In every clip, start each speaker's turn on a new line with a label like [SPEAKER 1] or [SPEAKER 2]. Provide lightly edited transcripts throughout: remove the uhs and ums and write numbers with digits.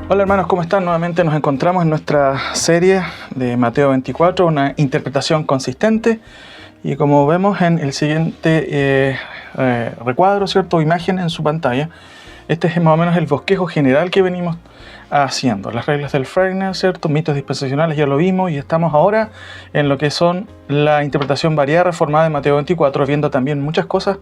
[SPEAKER 1] Hola hermanos, ¿cómo están? Nuevamente nos encontramos en nuestra serie de Mateo 24, una interpretación consistente. Y como vemos en el siguiente recuadro, ¿cierto? Imagen en su pantalla, este es más o menos el bosquejo general que venimos haciendo. Las reglas del Fragner, ¿cierto? Mitos dispensacionales, ya lo vimos, y estamos ahora en lo que son la interpretación variada reformada de Mateo 24, viendo también muchas cosas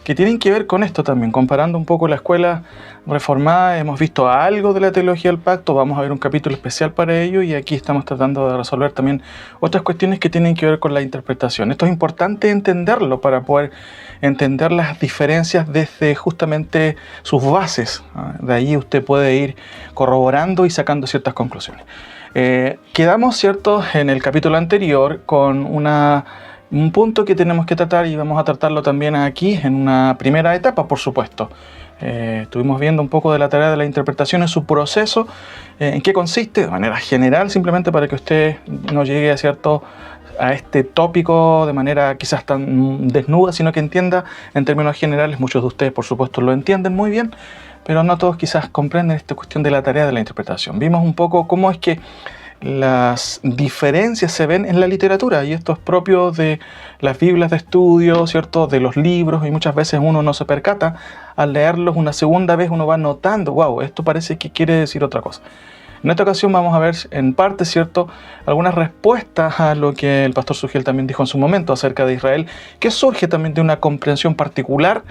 [SPEAKER 1] que tienen que ver con esto también. Comparando un poco la escuela reformada, hemos visto algo de la teología del pacto, vamos a ver un capítulo especial para ello, y aquí estamos tratando de resolver también otras cuestiones que tienen que ver con la interpretación. Esto es importante entenderlo para poder entender las diferencias desde justamente sus bases. De ahí usted puede ir corroborando y sacando ciertas conclusiones. Quedamos, ¿cierto?, en el capítulo anterior con un punto que tenemos que tratar, y vamos a tratarlo también aquí en una primera etapa, por supuesto. Estuvimos viendo un poco de la tarea de la interpretación en su proceso, en qué consiste, de manera general, simplemente para que usted no llegue a este tópico de manera quizás tan desnuda, sino que entienda en términos generales. Muchos de ustedes, por supuesto, lo entienden muy bien, pero no todos quizás comprenden esta cuestión de la tarea de la interpretación. Vimos un poco cómo es que las diferencias se ven en la literatura, y esto es propio de las Biblias de estudio, ¿cierto?, de los libros, y muchas veces uno no se percata. Al leerlos una segunda vez uno va notando, wow, esto parece que quiere decir otra cosa. En esta ocasión vamos a ver en parte, ¿cierto?, algunas respuestas a lo que el pastor Sugiel también dijo en su momento acerca de Israel, que surge también de una comprensión particular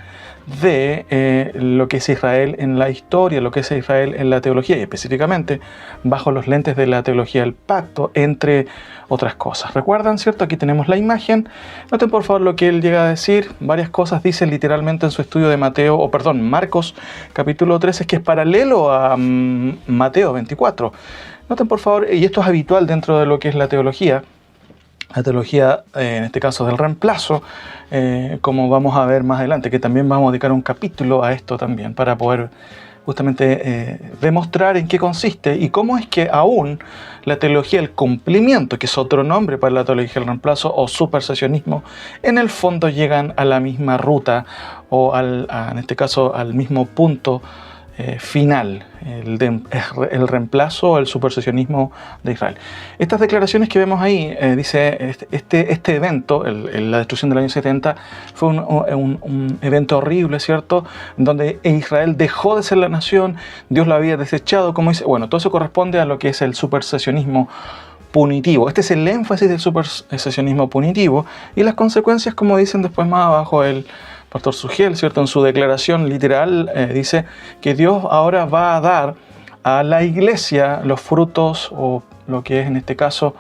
[SPEAKER 1] de lo que es Israel en la historia, lo que es Israel en la teología, y específicamente bajo los lentes de la teología del pacto, entre otras cosas. ¿Recuerdan, cierto? Aquí tenemos la imagen. Noten por favor lo que él llega a decir. Varias cosas dice literalmente en su estudio de Marcos capítulo 13, que es paralelo a Mateo 24. Noten por favor, y esto es habitual dentro de lo que es la teología, en este caso del reemplazo, como vamos a ver más adelante, que también vamos a dedicar un capítulo a esto también, para poder justamente demostrar en qué consiste y cómo es que aún la teología del cumplimiento, que es otro nombre para la teología del reemplazo o supersesionismo, en el fondo llegan a la misma ruta, o en este caso al mismo punto final, el reemplazo o el supersesionismo de Israel. Estas declaraciones que vemos ahí, dice, este evento, la destrucción del año 70, fue un evento horrible, ¿cierto?, donde Israel dejó de ser la nación, Dios la había desechado, como dice. Bueno, todo eso corresponde a lo que es el supersesionismo punitivo. Este es el énfasis del supersesionismo punitivo, y las consecuencias, como dicen después más abajo el pastor Sugiel, ¿cierto?, en su declaración literal, dice que Dios ahora va a dar a la iglesia los frutos, o lo que es en este caso,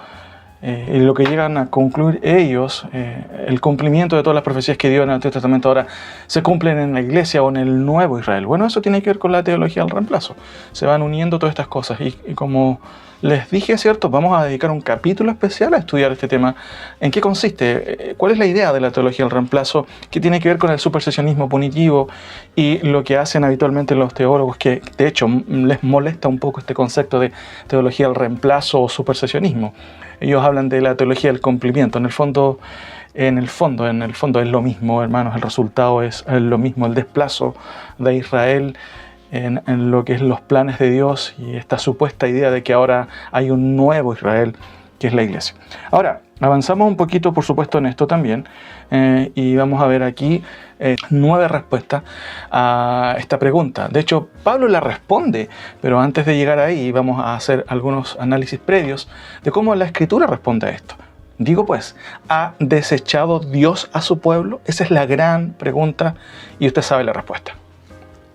[SPEAKER 1] lo que llegan a concluir ellos, el cumplimiento de todas las profecías que dio en el Antiguo Testamento ahora se cumplen en la iglesia o en el nuevo Israel. Bueno, eso tiene que ver con la teología del reemplazo. Se van uniendo todas estas cosas, y como les dije, ¿cierto?, vamos a dedicar un capítulo especial a estudiar este tema. ¿En qué consiste? ¿Cuál es la idea de la teología del reemplazo? ¿Qué tiene que ver con el supersesionismo punitivo y lo que hacen habitualmente los teólogos, que de hecho les molesta un poco este concepto de teología del reemplazo o supersesionismo? Ellos hablan de la teología del cumplimiento. En el fondo es lo mismo, hermanos. El resultado es lo mismo, el desplazo de Israel en lo que es los planes de Dios, y esta supuesta idea de que ahora hay un nuevo Israel, que es la iglesia. Ahora, avanzamos un poquito, por supuesto, en esto también, y vamos a ver aquí 9 respuestas a esta pregunta. De hecho, Pablo la responde, pero antes de llegar ahí vamos a hacer algunos análisis previos de cómo la Escritura responde a esto. Digo pues, ¿ha desechado Dios a su pueblo? Esa es la gran pregunta, y usted sabe la respuesta.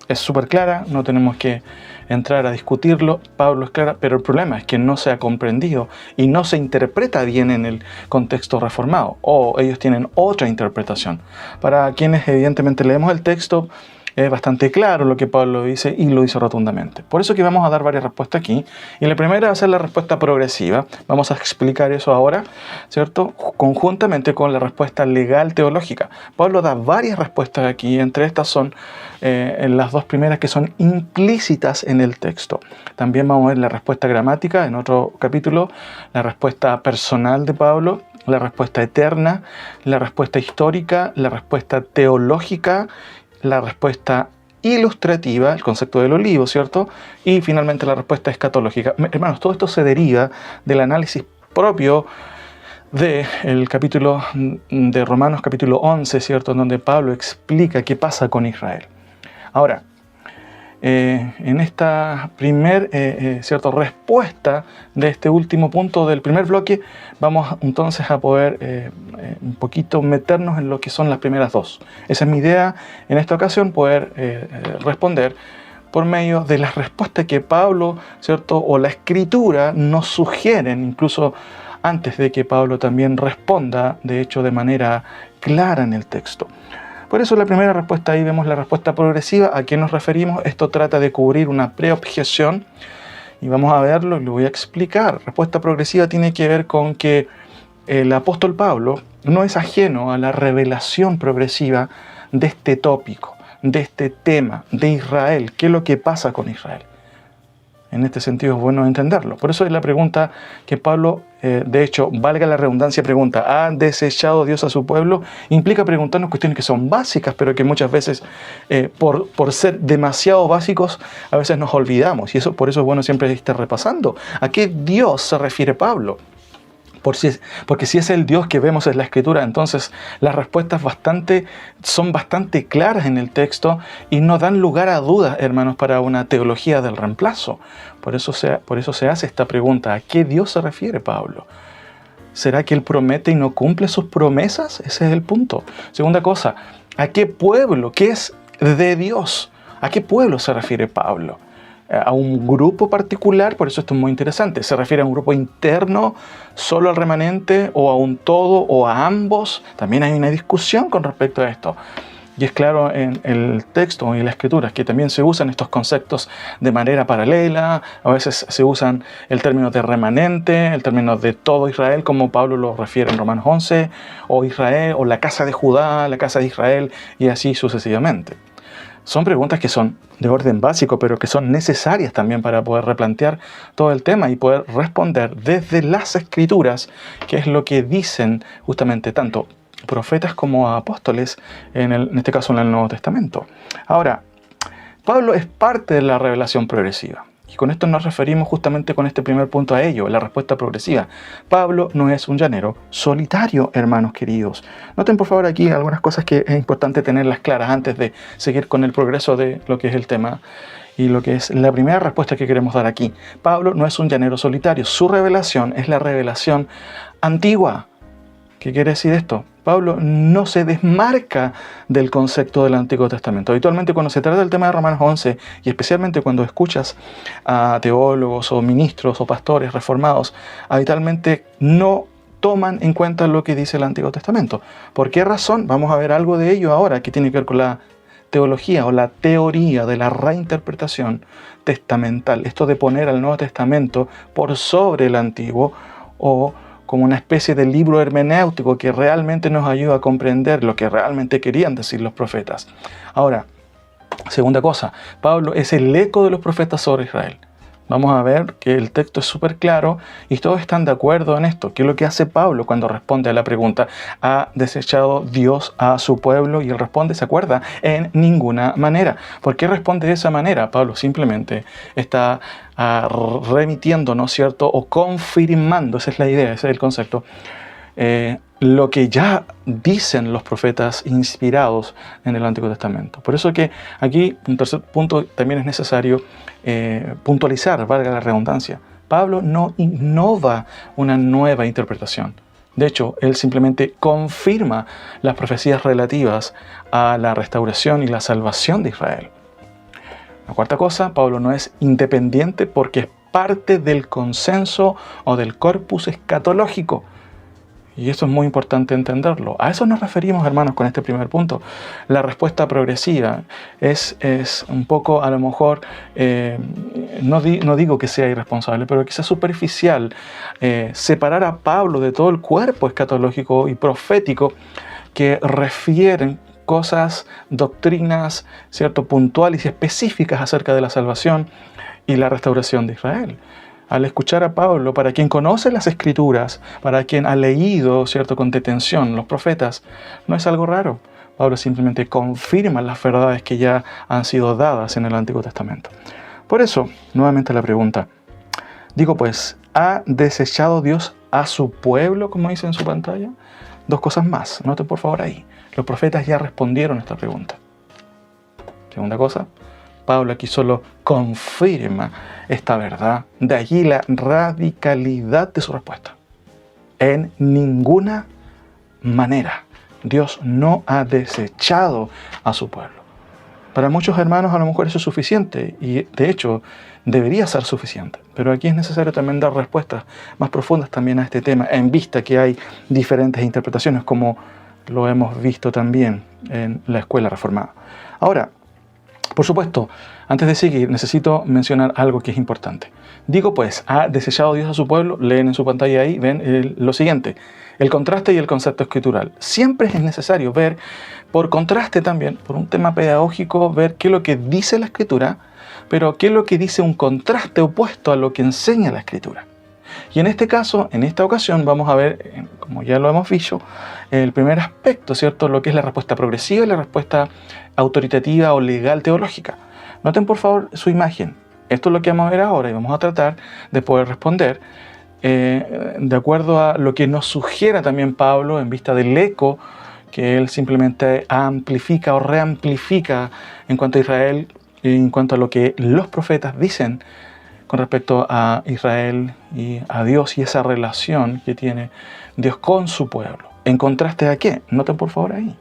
[SPEAKER 1] Es súper clara, no tenemos que entrar a discutirlo. Pablo es clara, pero el problema es que no se ha comprendido y no se interpreta bien en el contexto reformado, o ellos tienen otra interpretación. Para quienes evidentemente leemos el texto, es bastante claro lo que Pablo dice, y lo dice rotundamente. Por eso que vamos a dar varias respuestas aquí, y la primera va a ser la respuesta progresiva. Vamos a explicar eso ahora, ¿cierto?, conjuntamente con la respuesta legal teológica. Pablo da varias respuestas aquí, entre estas son en las dos primeras que son implícitas en el texto. También vamos a ver la respuesta gramática en otro capítulo, la respuesta personal de Pablo, la respuesta eterna, la respuesta histórica, la respuesta teológica, la respuesta ilustrativa, el concepto del olivo, ¿cierto? Y finalmente la respuesta escatológica. Hermanos, todo esto se deriva del análisis propio del capítulo de Romanos, capítulo 11, ¿cierto? En donde Pablo explica qué pasa con Israel. Ahora, en esta respuesta de este último punto del primer bloque, vamos entonces a poder un poquito meternos en lo que son las primeras dos. Esa es mi idea en esta ocasión, poder responder por medio de las respuestas que Pablo, ¿cierto? O la Escritura nos sugieren, incluso antes de que Pablo también responda, de hecho, de manera clara en el texto. Por eso la primera respuesta, ahí vemos la respuesta progresiva. ¿A qué nos referimos? Esto trata de cubrir una preobjeción y vamos a verlo y lo voy a explicar. Respuesta progresiva tiene que ver con que el apóstol Pablo no es ajeno a la revelación progresiva de este tópico, de este tema, de Israel. ¿Qué es lo que pasa con Israel? En este sentido es bueno entenderlo. Por eso es la pregunta que Pablo, de hecho, valga la redundancia, pregunta, ¿ha desechado Dios a su pueblo? Implica preguntarnos cuestiones que son básicas, pero que muchas veces, por ser demasiado básicos, a veces nos olvidamos. Y por eso es bueno siempre estar repasando. ¿A qué Dios se refiere Pablo? Porque si es el Dios que vemos en la Escritura, entonces las respuestas son bastante claras en el texto y no dan lugar a dudas, hermanos, para una teología del reemplazo. Por eso se hace esta pregunta: ¿a qué Dios se refiere Pablo? ¿Será que Él promete y no cumple sus promesas? Ese es el punto. Segunda cosa, ¿a qué pueblo? ¿Qué es de Dios? ¿A qué pueblo se refiere Pablo? ¿A un grupo particular? Por eso esto es muy interesante. ¿Se refiere a un grupo interno, solo al remanente, o a un todo, o a ambos? También hay una discusión con respecto a esto. Y es claro en el texto y en las escrituras que también se usan estos conceptos de manera paralela. A veces se usan el término de remanente, el término de todo Israel, como Pablo lo refiere en Romanos 11, o Israel, o la casa de Judá, la casa de Israel, y así sucesivamente. Son preguntas que son de orden básico, pero que son necesarias también para poder replantear todo el tema y poder responder desde las Escrituras, que es lo que dicen justamente tanto profetas como apóstoles, en este caso en el Nuevo Testamento. Ahora, Pablo es parte de la revelación progresiva. Y con esto nos referimos justamente con este primer punto a ello, la respuesta progresiva. Pablo no es un llanero solitario, hermanos queridos. Noten por favor aquí algunas cosas que es importante tenerlas claras antes de seguir con el progreso de lo que es el tema y lo que es la primera respuesta que queremos dar aquí. Pablo no es un llanero solitario. Su revelación es la revelación antigua. ¿Qué quiere decir esto? Pablo no se desmarca del concepto del Antiguo Testamento. Habitualmente cuando se trata del tema de Romanos 11, y especialmente cuando escuchas a teólogos o ministros o pastores reformados, habitualmente no toman en cuenta lo que dice el Antiguo Testamento. ¿Por qué razón? Vamos a ver algo de ello ahora que tiene que ver con la teología o la teoría de la reinterpretación testamental. Esto de poner al Nuevo Testamento por sobre el Antiguo, o como una especie de libro hermenéutico que realmente nos ayuda a comprender lo que realmente querían decir los profetas. Ahora, segunda cosa, Pablo es el eco de los profetas sobre Israel. Vamos a ver que el texto es súper claro y todos están de acuerdo en esto. ¿Qué es lo que hace Pablo cuando responde a la pregunta? ¿Ha desechado Dios a su pueblo? Y él responde, ¿se acuerda? En ninguna manera. ¿Por qué responde de esa manera? Pablo simplemente está remitiendo, ¿no es cierto? O confirmando, esa es la idea, ese es el concepto, lo que ya dicen los profetas inspirados en el Antiguo Testamento. Por eso que aquí, un tercer punto, también es necesario puntualizar, valga la redundancia. Pablo no innova una nueva interpretación. De hecho, él simplemente confirma las profecías relativas a la restauración y la salvación de Israel. La cuarta cosa, Pablo no es independiente porque es parte del consenso o del corpus escatológico. Y eso es muy importante entenderlo. A eso nos referimos, hermanos, con este primer punto. La respuesta progresiva es un poco, a lo mejor, no digo que sea irresponsable, pero que sea superficial, separar a Pablo de todo el cuerpo escatológico y profético que refieren cosas, doctrinas, ¿cierto?, puntuales y específicas acerca de la salvación y la restauración de Israel. Al escuchar a Pablo, para quien conoce las Escrituras, para quien ha leído, ¿cierto?, con detención los profetas, no es algo raro, Pablo simplemente confirma las verdades que ya han sido dadas en el Antiguo Testamento. Por eso, nuevamente la pregunta. Digo pues, ¿ha desechado Dios a su pueblo, como dice en su pantalla? Dos cosas más, noten por favor ahí. Los profetas ya respondieron a esta pregunta. Segunda cosa, Pablo aquí solo confirma esta verdad. De allí la radicalidad de su respuesta. En ninguna manera Dios no ha desechado a su pueblo. Para muchos hermanos a lo mejor eso es suficiente y de hecho debería ser suficiente. Pero aquí es necesario también dar respuestas más profundas también a este tema, en vista que hay diferentes interpretaciones, como lo hemos visto también en la Escuela Reformada. Ahora, por supuesto, antes de seguir, necesito mencionar algo que es importante. Digo pues, ¿ha desechado Dios a su pueblo? Leen en su pantalla ahí, ven lo siguiente. El contraste y el concepto escritural. Siempre es necesario ver, por contraste también, por un tema pedagógico, ver qué es lo que dice la Escritura, pero qué es lo que dice un contraste opuesto a lo que enseña la Escritura. Y en este caso, en esta ocasión, vamos a ver, como ya lo hemos visto, el primer aspecto, ¿cierto? Lo que es la respuesta progresiva y la respuesta autoritativa o legal teológica. Noten por favor su imagen. Esto es lo que vamos a ver ahora y vamos a tratar de poder responder de acuerdo a lo que nos sugiera también Pablo en vista del eco que él simplemente amplifica o reamplifica en cuanto a Israel y en cuanto a lo que los profetas dicen con respecto a Israel y a Dios y esa relación que tiene Dios con su pueblo. ¿En contraste a qué? Noten por favor ahí.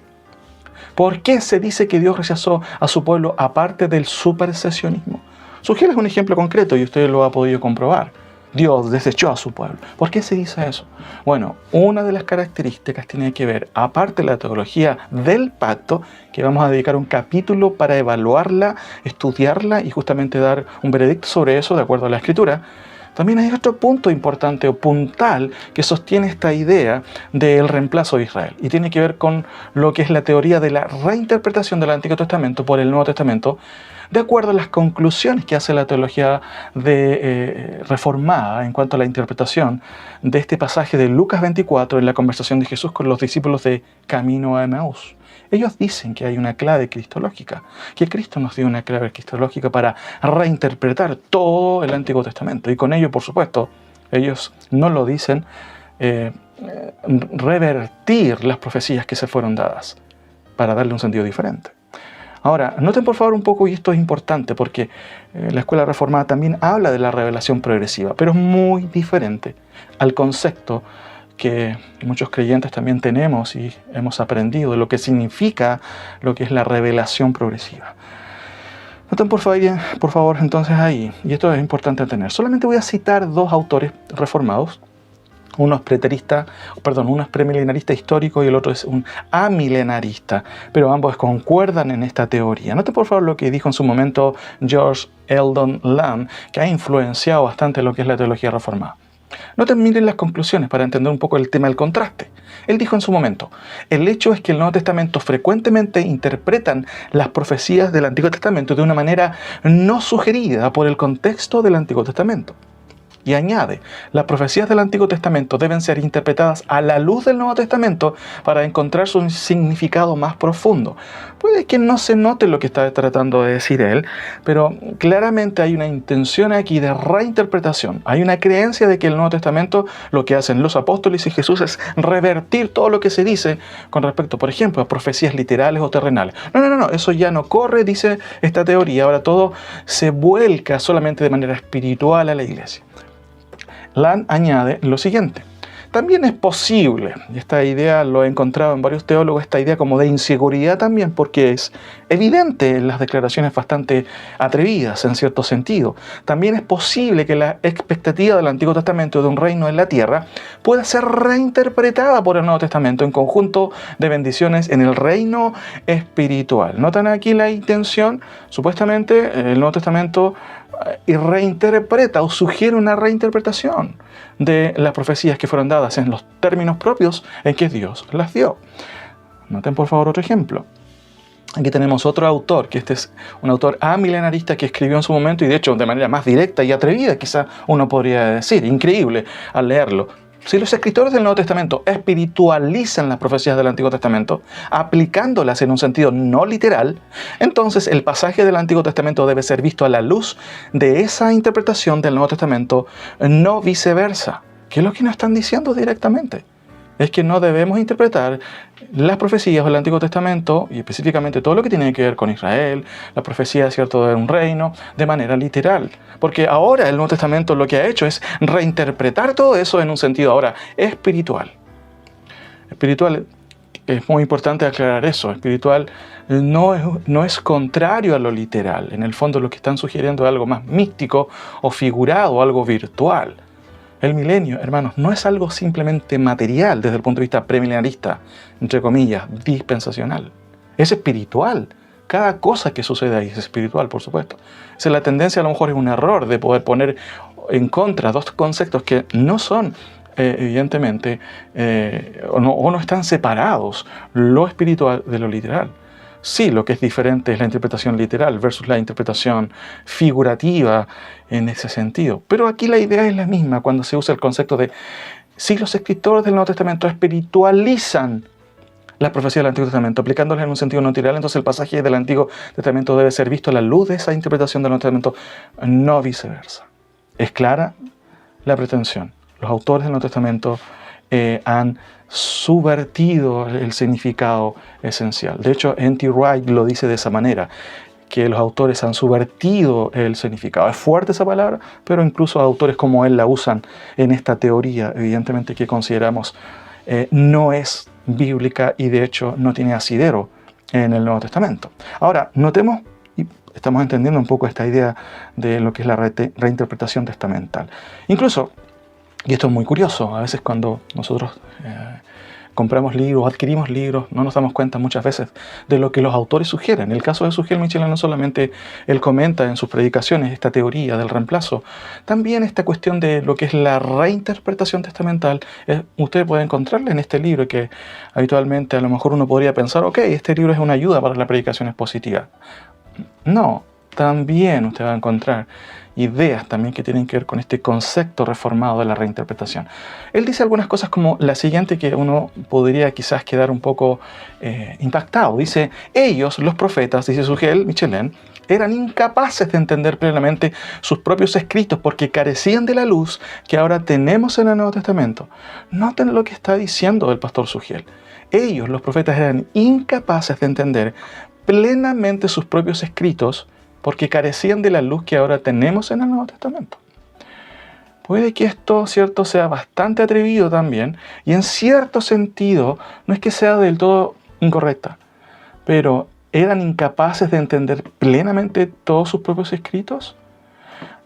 [SPEAKER 1] ¿Por qué se dice que Dios rechazó a su pueblo aparte del supersesionismo? Sugiere un ejemplo concreto y usted lo ha podido comprobar. Dios desechó a su pueblo. ¿Por qué se dice eso? Bueno, una de las características tiene que ver, aparte de la teología del pacto, que vamos a dedicar un capítulo para evaluarla, estudiarla y justamente dar un veredicto sobre eso de acuerdo a la Escritura. También hay otro punto importante o puntal que sostiene esta idea del reemplazo de Israel y tiene que ver con lo que es la teoría de la reinterpretación del Antiguo Testamento por el Nuevo Testamento de acuerdo a las conclusiones que hace la teología reformada en cuanto a la interpretación de este pasaje de Lucas 24 en la conversación de Jesús con los discípulos de Camino a Emaús. Ellos dicen que hay una clave cristológica, que Cristo nos dio una clave cristológica para reinterpretar todo el Antiguo Testamento. Y con ello, por supuesto, ellos no lo dicen revertir las profecías que se fueron dadas para darle un sentido diferente. Ahora, noten por favor un poco, y esto es importante porque la Escuela Reformada también habla de la revelación progresiva, pero es muy diferente al concepto que muchos creyentes también tenemos y hemos aprendido de lo que significa lo que es la revelación progresiva. Noten por favor entonces ahí, y esto es importante tener. Solamente voy a citar dos autores reformados. Uno es premilenarista histórico y el otro es un amilenarista, pero ambos concuerdan en esta teoría. Noten por favor lo que dijo en su momento George Eldon Lamb, que ha influenciado bastante lo que es la teología reformada. Miren las conclusiones para entender un poco el tema del contraste. Él dijo en su momento, el hecho es que el Nuevo Testamento frecuentemente interpretan las profecías del Antiguo Testamento de una manera no sugerida por el contexto del Antiguo Testamento. Y añade, las profecías del Antiguo Testamento deben ser interpretadas a la luz del Nuevo Testamento para encontrar su significado más profundo. Puede que no se note lo que está tratando de decir él, pero claramente hay una intención aquí de reinterpretación. Hay una creencia de que el Nuevo Testamento, lo que hacen los apóstoles y Jesús es revertir todo lo que se dice con respecto, por ejemplo, a profecías literales o terrenales. No, eso ya no corre, dice esta teoría. Ahora todo se vuelca solamente de manera espiritual a la iglesia. Land añade lo siguiente. También es posible, y esta idea lo he encontrado en varios teólogos, esta idea como de inseguridad también, porque es evidente en las declaraciones bastante atrevidas en cierto sentido. También es posible que la expectativa del Antiguo Testamento de un reino en la tierra pueda ser reinterpretada por el Nuevo Testamento en conjunto de bendiciones en el reino espiritual. ¿Notan aquí la intención? Supuestamente el Nuevo Testamento reinterpreta o sugiere una reinterpretación de las profecías que fueron dadas en los términos propios en que Dios las dio. Noten por favor otro ejemplo. Aquí tenemos otro autor, que este es un autor amilenarista que escribió en su momento y de hecho de manera más directa y atrevida, quizá uno podría decir, increíble al leerlo. Si los escritores del Nuevo Testamento espiritualizan las profecías del Antiguo Testamento, aplicándolas en un sentido no literal, entonces el pasaje del Antiguo Testamento debe ser visto a la luz de esa interpretación del Nuevo Testamento, no viceversa. ¿Qué es lo que nos están diciendo directamente? Es que no debemos interpretar las profecías del Antiguo Testamento, y específicamente todo lo que tiene que ver con Israel, la profecía, ¿cierto?, de un reino, de manera literal. Porque ahora el Nuevo Testamento lo que ha hecho es reinterpretar todo eso en un sentido ahora espiritual. Espiritual, es muy importante aclarar eso. Espiritual no es contrario a lo literal. En el fondo lo que están sugiriendo es algo más místico o figurado, algo virtual. El milenio, hermanos, no es algo simplemente material desde el punto de vista premilenarista, entre comillas, dispensacional. Es espiritual. Cada cosa que sucede ahí es espiritual, por supuesto. O sea, la tendencia a lo mejor es un error de poder poner en contra dos conceptos que no son, evidentemente, o no están separados, lo espiritual de lo literal. Sí, lo que es diferente es la interpretación literal versus la interpretación figurativa en ese sentido. Pero aquí la idea es la misma cuando se usa el concepto de si los escritores del Nuevo Testamento espiritualizan la profecía del Antiguo Testamento, aplicándolas en un sentido no literal, entonces el pasaje del Antiguo Testamento debe ser visto a la luz de esa interpretación del Nuevo Testamento, no viceversa. Es clara la pretensión. Los autores del Nuevo Testamento han subvertido el significado esencial. De hecho, N.T. Wright lo dice de esa manera, que los autores han subvertido el significado. Es fuerte esa palabra, pero incluso autores como él la usan en esta teoría, evidentemente que consideramos no es bíblica y de hecho no tiene asidero en el Nuevo Testamento. Ahora, notemos, y estamos entendiendo un poco esta idea de lo que es la reinterpretación testamental. Incluso, y esto es muy curioso, a veces cuando nosotros compramos libros, adquirimos libros, no nos damos cuenta muchas veces de lo que los autores sugieren. En el caso de Sugel Michelén, no solamente él comenta en sus predicaciones esta teoría del reemplazo, también esta cuestión de lo que es la reinterpretación testamental, usted puede encontrarla en este libro que habitualmente a lo mejor uno podría pensar, ok, este libro es una ayuda para la predicación expositiva. No, también usted va a encontrar ideas también que tienen que ver con este concepto reformado de la reinterpretación. Él dice algunas cosas como la siguiente que uno podría quizás quedar un poco impactado. Dice, ellos, los profetas, dice Sugel Michelén, eran incapaces de entender plenamente sus propios escritos porque carecían de la luz que ahora tenemos en el Nuevo Testamento. Noten lo que está diciendo el pastor Sugel. Ellos, los profetas, eran incapaces de entender plenamente sus propios escritos porque carecían de la luz que ahora tenemos en el Nuevo Testamento. Puede que esto, cierto, sea bastante atrevido también, y en cierto sentido no es que sea del todo incorrecta, pero ¿eran incapaces de entender plenamente todos sus propios escritos?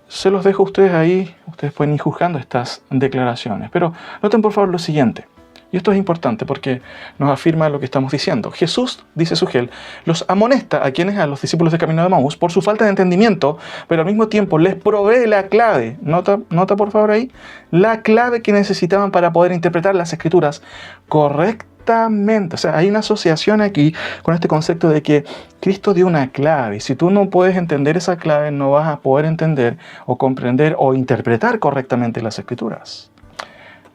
[SPEAKER 1] Se los dejo a ustedes ahí, ustedes pueden ir juzgando estas declaraciones, pero noten por favor lo siguiente. Y esto es importante porque nos afirma lo que estamos diciendo. Jesús, dice Sugel, los amonesta a los discípulos de Camino de Emaús por su falta de entendimiento, pero al mismo tiempo les provee la clave. Nota por favor ahí, la clave que necesitaban para poder interpretar las Escrituras correctamente. O sea, hay una asociación aquí con este concepto de que Cristo dio una clave. Y si tú no puedes entender esa clave, no vas a poder entender o comprender o interpretar correctamente las Escrituras.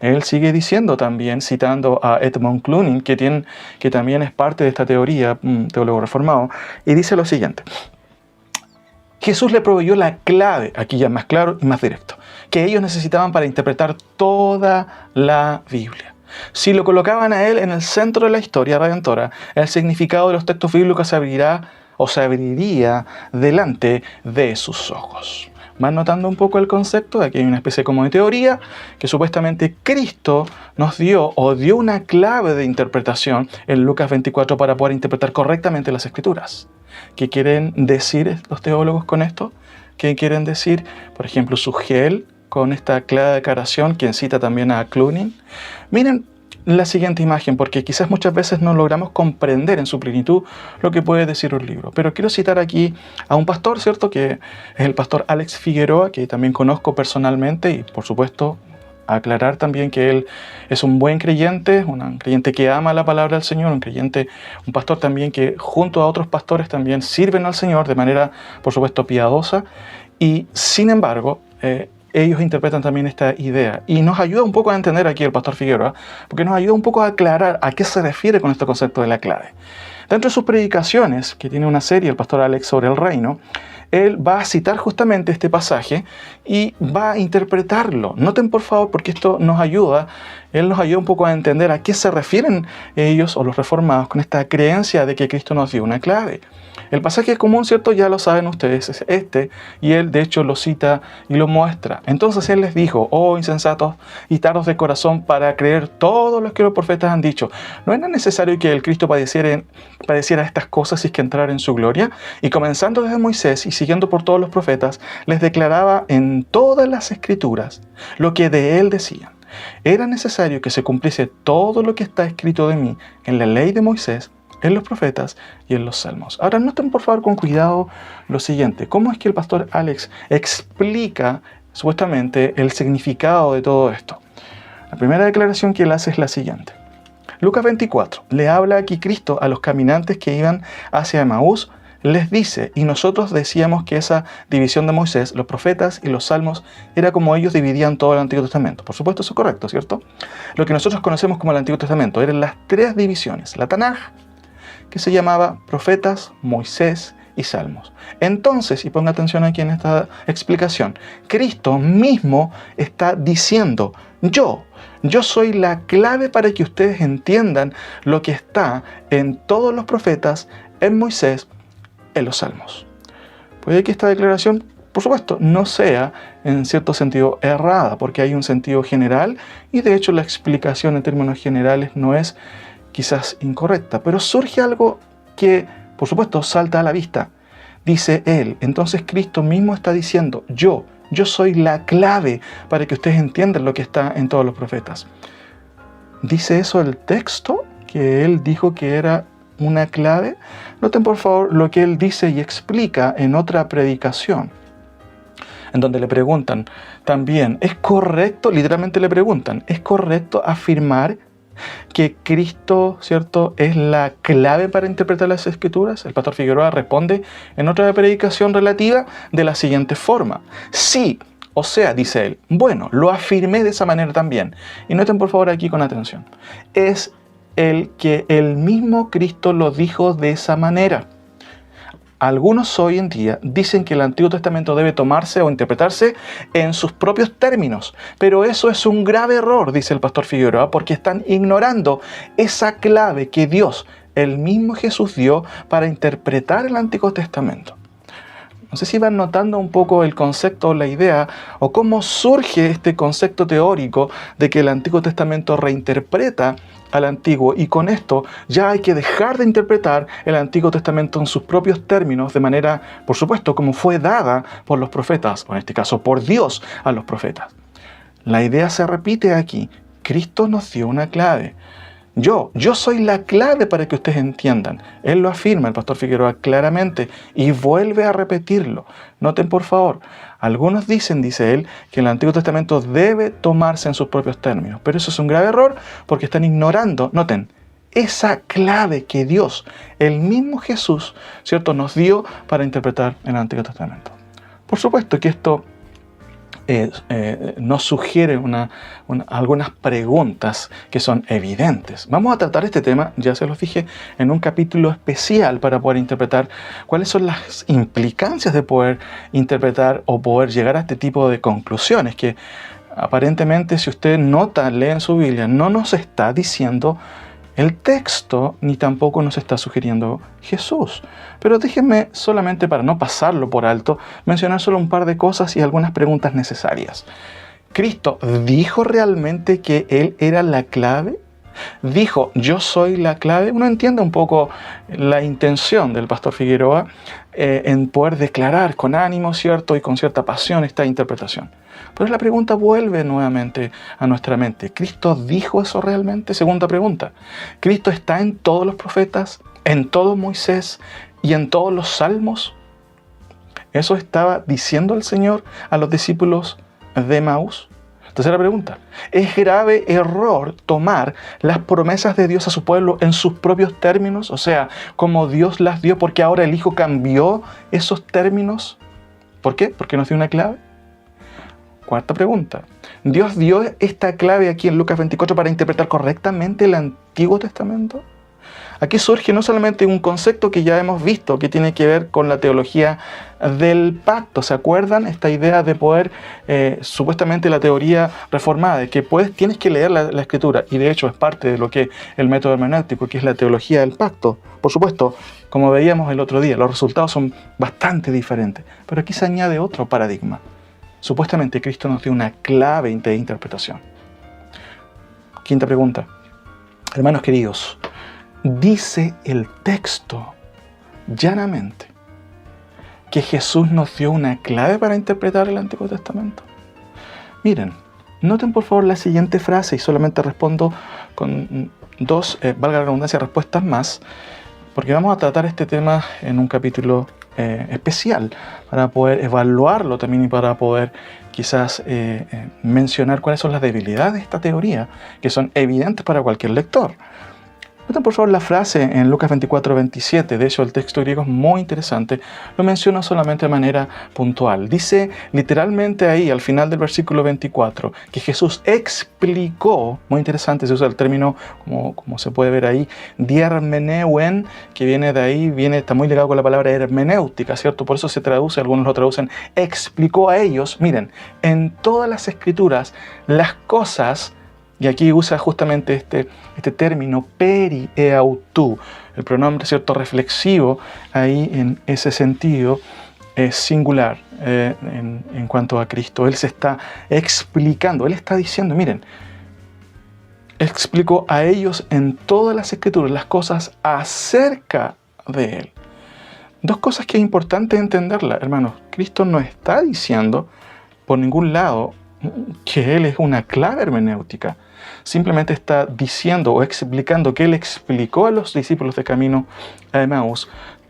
[SPEAKER 1] Él sigue diciendo también, citando a Edmund Clunin, que también es parte de esta teoría, un teólogo reformado, y dice lo siguiente. Jesús le proveyó la clave, aquí ya más claro y más directo, que ellos necesitaban para interpretar toda la Biblia. Si lo colocaban a él en el centro de la historia redentora, el significado de los textos bíblicos se abriría delante de sus ojos. ¿Van notando un poco el concepto? Aquí hay una especie como de teoría que supuestamente Cristo nos dio o dio una clave de interpretación en Lucas 24 para poder interpretar correctamente las Escrituras. ¿Qué quieren decir los teólogos con esto? ¿Qué quieren decir, por ejemplo, Sugel con esta clara declaración, quien cita también a Clunin? Miren la siguiente imagen, porque quizás muchas veces no logramos comprender en su plenitud lo que puede decir un libro. Pero quiero citar aquí a un pastor, ¿cierto? Que es el pastor Alex Figueroa, que también conozco personalmente y, por supuesto, aclarar también que él es un buen creyente, un creyente que ama la palabra del Señor, un pastor también que junto a otros pastores también sirven al Señor de manera, por supuesto, piadosa. Y, sin embargo, ellos interpretan también esta idea. Y nos ayuda un poco a entender aquí el pastor Figueroa, porque nos ayuda un poco a aclarar a qué se refiere con este concepto de la clave. Dentro de sus predicaciones, que tiene una serie, el pastor Alex, sobre el reino, él va a citar justamente este pasaje y va a interpretarlo. Noten por favor, porque esto nos ayuda, él nos ayuda un poco a entender a qué se refieren ellos o los reformados con esta creencia de que Cristo nos dio una clave. El pasaje común, ¿cierto? Ya lo saben ustedes, es este, y él de hecho lo cita y lo muestra. Entonces él les dijo: oh insensatos y tardos de corazón para creer todo lo que los profetas han dicho. ¿No era necesario que el Cristo padeciera estas cosas y que entrara en su gloria? Y comenzando desde Moisés y siguiendo por todos los profetas, les declaraba en todas las escrituras lo que de él decían. Era necesario que se cumpliese todo lo que está escrito de mí en la ley de Moisés, en los profetas y en los salmos. Ahora noten por favor con cuidado lo siguiente. ¿Cómo es que el pastor Alex explica supuestamente el significado de todo esto? La primera declaración que él hace es la siguiente. Lucas 24. Le habla aquí Cristo a los caminantes que iban hacia Emaús. Les dice: y nosotros decíamos que esa división de Moisés, los profetas y los salmos, era como ellos dividían todo el Antiguo Testamento. Por supuesto, eso es correcto, ¿cierto? Lo que nosotros conocemos como el Antiguo Testamento eran las tres divisiones. La Tanaj, que se llamaba profetas, Moisés y salmos. Entonces, y ponga atención aquí en esta explicación, Cristo mismo está diciendo: yo soy la clave para que ustedes entiendan lo que está en todos los profetas, en Moisés, en los salmos. Puede que esta declaración, por supuesto, no sea en cierto sentido errada, porque hay un sentido general y de hecho la explicación en términos generales no es quizás incorrecta, pero surge algo que, por supuesto, salta a la vista. Dice él, entonces Cristo mismo está diciendo: yo soy la clave para que ustedes entiendan lo que está en todos los profetas. ¿Dice eso el texto? ¿Que él dijo que era una clave? Noten por favor lo que él dice y explica en otra predicación, en donde le preguntan también: ¿es correcto? Literalmente le preguntan: ¿es correcto afirmar que Cristo, ¿cierto?, es la clave para interpretar las Escrituras? El pastor Figueroa responde en otra predicación relativa de la siguiente forma: sí, o sea, dice él, bueno, lo afirmé de esa manera también. Y noten por favor aquí con atención, es el que el mismo Cristo lo dijo de esa manera. Algunos hoy en día dicen que el Antiguo Testamento debe tomarse o interpretarse en sus propios términos, pero eso es un grave error, dice el pastor Figueroa, porque están ignorando esa clave que Dios, el mismo Jesús, dio para interpretar el Antiguo Testamento. No sé si van notando un poco el concepto o la idea, o cómo surge este concepto teórico de que el Antiguo Testamento reinterpreta al Antiguo, y con esto ya hay que dejar de interpretar el Antiguo Testamento en sus propios términos, de manera, por supuesto, como fue dada por los profetas, o en este caso por Dios a los profetas. La idea se repite aquí. Cristo nos dio una clave. Yo soy la clave para que ustedes entiendan. Él lo afirma, el pastor Figueroa, claramente, y vuelve a repetirlo. Noten por favor, algunos dicen, dice él, que el Antiguo Testamento debe tomarse en sus propios términos, pero eso es un grave error porque están ignorando, noten, esa clave que Dios, el mismo Jesús, ¿cierto?, nos dio para interpretar el Antiguo Testamento. Por supuesto que esto nos sugiere algunas preguntas que son evidentes. Vamos a tratar este tema, ya se los dije, en un capítulo especial para poder interpretar cuáles son las implicancias de poder interpretar o poder llegar a este tipo de conclusiones que aparentemente, si usted nota, lee en su Biblia, no nos está diciendo el texto, ni tampoco nos está sugiriendo Jesús. Pero déjenme, solamente para no pasarlo por alto, mencionar solo un par de cosas y algunas preguntas necesarias. ¿Cristo dijo realmente que Él era la clave? ¿Dijo, yo soy la clave? Uno entiende un poco la intención del pastor Figueroa en poder declarar con ánimo, ¿cierto?, y con cierta pasión esta interpretación. Pero la pregunta vuelve nuevamente a nuestra mente. ¿Cristo dijo eso realmente? Segunda pregunta. ¿Cristo está en todos los profetas, en todo Moisés y en todos los salmos? ¿Eso estaba diciendo el Señor a los discípulos de Emaús? Tercera pregunta. ¿Es grave error tomar las promesas de Dios a su pueblo en sus propios términos? O sea, como Dios las dio, porque ahora el Hijo cambió esos términos. ¿Por qué? Porque nos dio una clave. Cuarta pregunta. ¿Dios dio esta clave aquí en Lucas 24 para interpretar correctamente el Antiguo Testamento? Aquí surge no solamente un concepto que ya hemos visto, que tiene que ver con la teología del pacto. ¿Se acuerdan? Esta idea de poder, supuestamente la teoría reformada, de que tienes que leer la Escritura, y de hecho es parte de lo que el método hermenéutico, que es la teología del pacto. Por supuesto, como veíamos el otro día, los resultados son bastante diferentes, pero aquí se añade otro paradigma. Supuestamente Cristo nos dio una clave de interpretación. Quinta pregunta. Hermanos queridos, dice el texto llanamente que Jesús nos dio una clave para interpretar el Antiguo Testamento. Miren, noten por favor la siguiente frase y solamente respondo con dos, valga la redundancia, respuestas más, porque vamos a tratar este tema en un capítulo especial para poder evaluarlo también y para poder quizás mencionar cuáles son las debilidades de esta teoría que son evidentes para cualquier lector. Noten por favor la frase en Lucas 24:27, de hecho el texto griego es muy interesante, lo menciono solamente de manera puntual. Dice literalmente ahí, al final del versículo 24, que Jesús explicó, muy interesante, se usa el término, como se puede ver ahí, diermeneuen, que viene de ahí, está muy ligado con la palabra hermenéutica, ¿cierto? Por eso se traduce, algunos lo traducen, explicó a ellos, miren, en todas las escrituras, las cosas. Y aquí usa justamente este término perieutu, el pronombre, ¿cierto?, reflexivo, ahí en ese sentido es singular en cuanto a Cristo. Él se está explicando, Él está diciendo, miren, explicó a ellos en todas las escrituras las cosas acerca de Él. Dos cosas que es importante entenderlas, hermanos. Cristo no está diciendo por ningún lado que Él es una clave hermenéutica. Simplemente está diciendo o explicando que Él explicó a los discípulos de camino a Emaús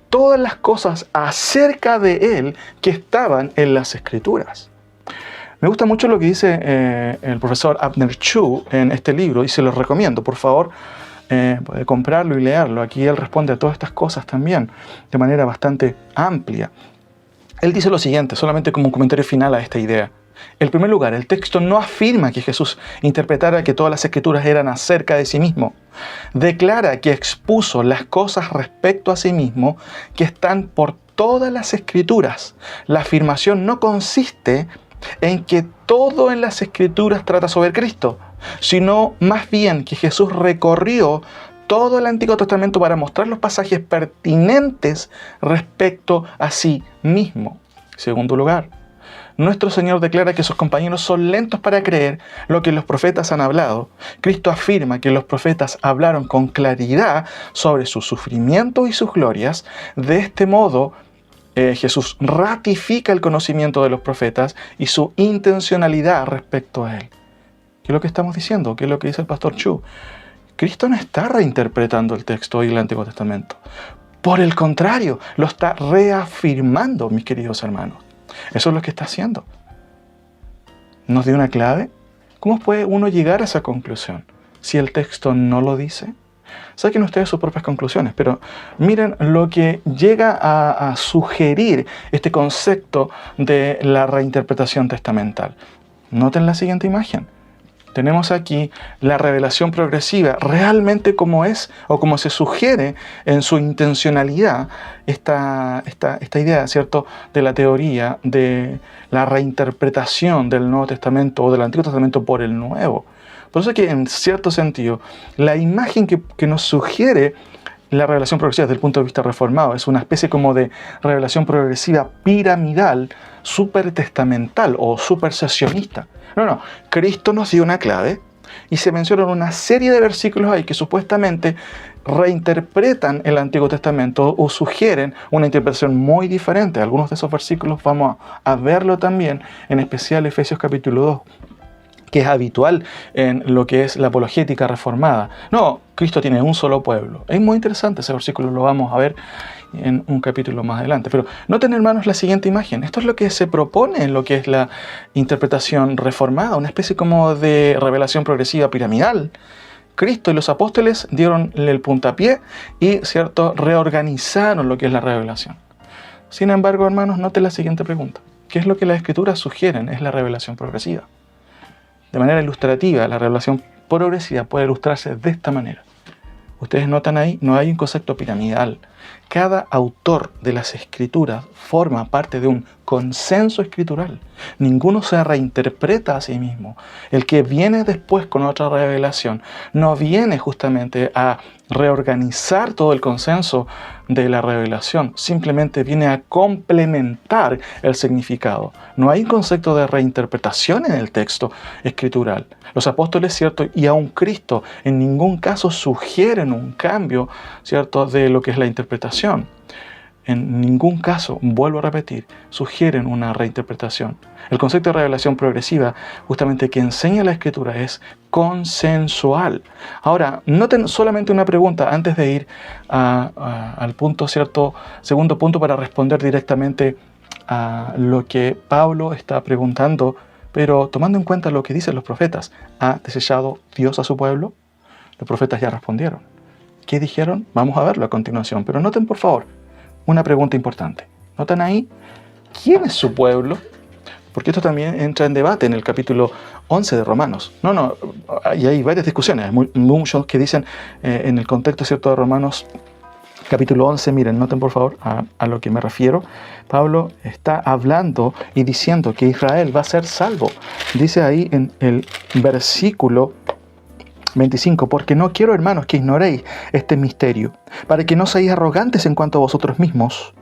[SPEAKER 1] todas las cosas acerca de Él que estaban en las Escrituras. Me gusta mucho lo que dice el profesor Abner Chu en este libro y se lo recomiendo, por favor, puede comprarlo y leerlo. Aquí él responde a todas estas cosas también de manera bastante amplia. Él dice lo siguiente, solamente como un comentario final a esta idea. En primer lugar, el texto no afirma que Jesús interpretara que todas las escrituras eran acerca de sí mismo. Declara que expuso las cosas respecto a sí mismo que están por todas las escrituras. La afirmación no consiste en que todo en las escrituras trata sobre Cristo, sino más bien que Jesús recorrió todo el Antiguo Testamento para mostrar los pasajes pertinentes respecto a sí mismo. En segundo lugar, nuestro Señor declara que sus compañeros son lentos para creer lo que los profetas han hablado. Cristo afirma que los profetas hablaron con claridad sobre su sufrimiento y sus glorias. De este modo, Jesús ratifica el conocimiento de los profetas y su intencionalidad respecto a Él. ¿Qué es lo que estamos diciendo? ¿Qué es lo que dice el pastor Chu? Cristo no está reinterpretando el texto y el Antiguo Testamento. Por el contrario, lo está reafirmando, mis queridos hermanos. Eso es lo que está haciendo. ¿Nos dio una clave? ¿Cómo puede uno llegar a esa conclusión si el texto no lo dice? Saquen ustedes sus propias conclusiones, pero miren lo que llega a sugerir este concepto de la reinterpretación testamental. Noten la siguiente imagen. Tenemos aquí la revelación progresiva, realmente como es o como se sugiere en su intencionalidad esta idea, ¿cierto?, de la teoría de la reinterpretación del Nuevo Testamento o del Antiguo Testamento por el Nuevo. Por eso es que en cierto sentido la imagen que nos sugiere la revelación progresiva desde el punto de vista reformado es una especie como de revelación progresiva piramidal, supertestamental o supersesionista. No, Cristo nos dio una clave y se mencionan una serie de versículos ahí que supuestamente reinterpretan el Antiguo Testamento o sugieren una interpretación muy diferente. Algunos de esos versículos vamos a verlo también, en especial Efesios capítulo 2. Que es habitual en lo que es la apologética reformada. No, Cristo tiene un solo pueblo. Es muy interesante ese versículo, lo vamos a ver en un capítulo más adelante. Pero noten, hermanos, la siguiente imagen. Esto es lo que se propone en lo que es la interpretación reformada, una especie como de revelación progresiva piramidal. Cristo y los apóstoles dieron el puntapié y, ¿cierto?, reorganizaron lo que es la revelación. Sin embargo, hermanos, noten la siguiente pregunta. ¿Qué es lo que las Escrituras sugieren? Es la revelación progresiva. De manera ilustrativa, la revelación progresiva puede ilustrarse de esta manera. Ustedes notan ahí, no hay un concepto piramidal. Cada autor de las Escrituras forma parte de un consenso escritural. Ninguno se reinterpreta a sí mismo. El que viene después con otra revelación no viene justamente a reorganizar todo el consenso de la revelación, simplemente viene a complementar el significado. No hay un concepto de reinterpretación en el texto escritural. Los apóstoles, ¿cierto? Y aún Cristo en ningún caso sugieren un cambio, ¿cierto?, de lo que es la interpretación. En ningún caso, vuelvo a repetir, sugieren una reinterpretación. El concepto de revelación progresiva, justamente que enseña la Escritura, es consensual. Ahora, noten solamente una pregunta antes de ir al punto, ¿cierto?, segundo punto, para responder directamente a lo que Pablo está preguntando, pero tomando en cuenta lo que dicen los profetas. ¿Ha desechado Dios a su pueblo? Los profetas ya respondieron. ¿Qué dijeron? Vamos a verlo a continuación, pero noten por favor una pregunta importante. ¿Notan ahí? ¿Quién es su pueblo? Porque esto también entra en debate en el capítulo 11 de Romanos. Y hay varias discusiones, muchos que dicen en el contexto, ¿cierto?, de Romanos capítulo 11, miren, noten por favor a lo que me refiero. Pablo está hablando y diciendo que Israel va a ser salvo. Dice ahí en el versículo 25, porque no quiero, hermanos, que ignoréis este misterio, para que no seáis arrogantes en cuanto a vosotros mismos,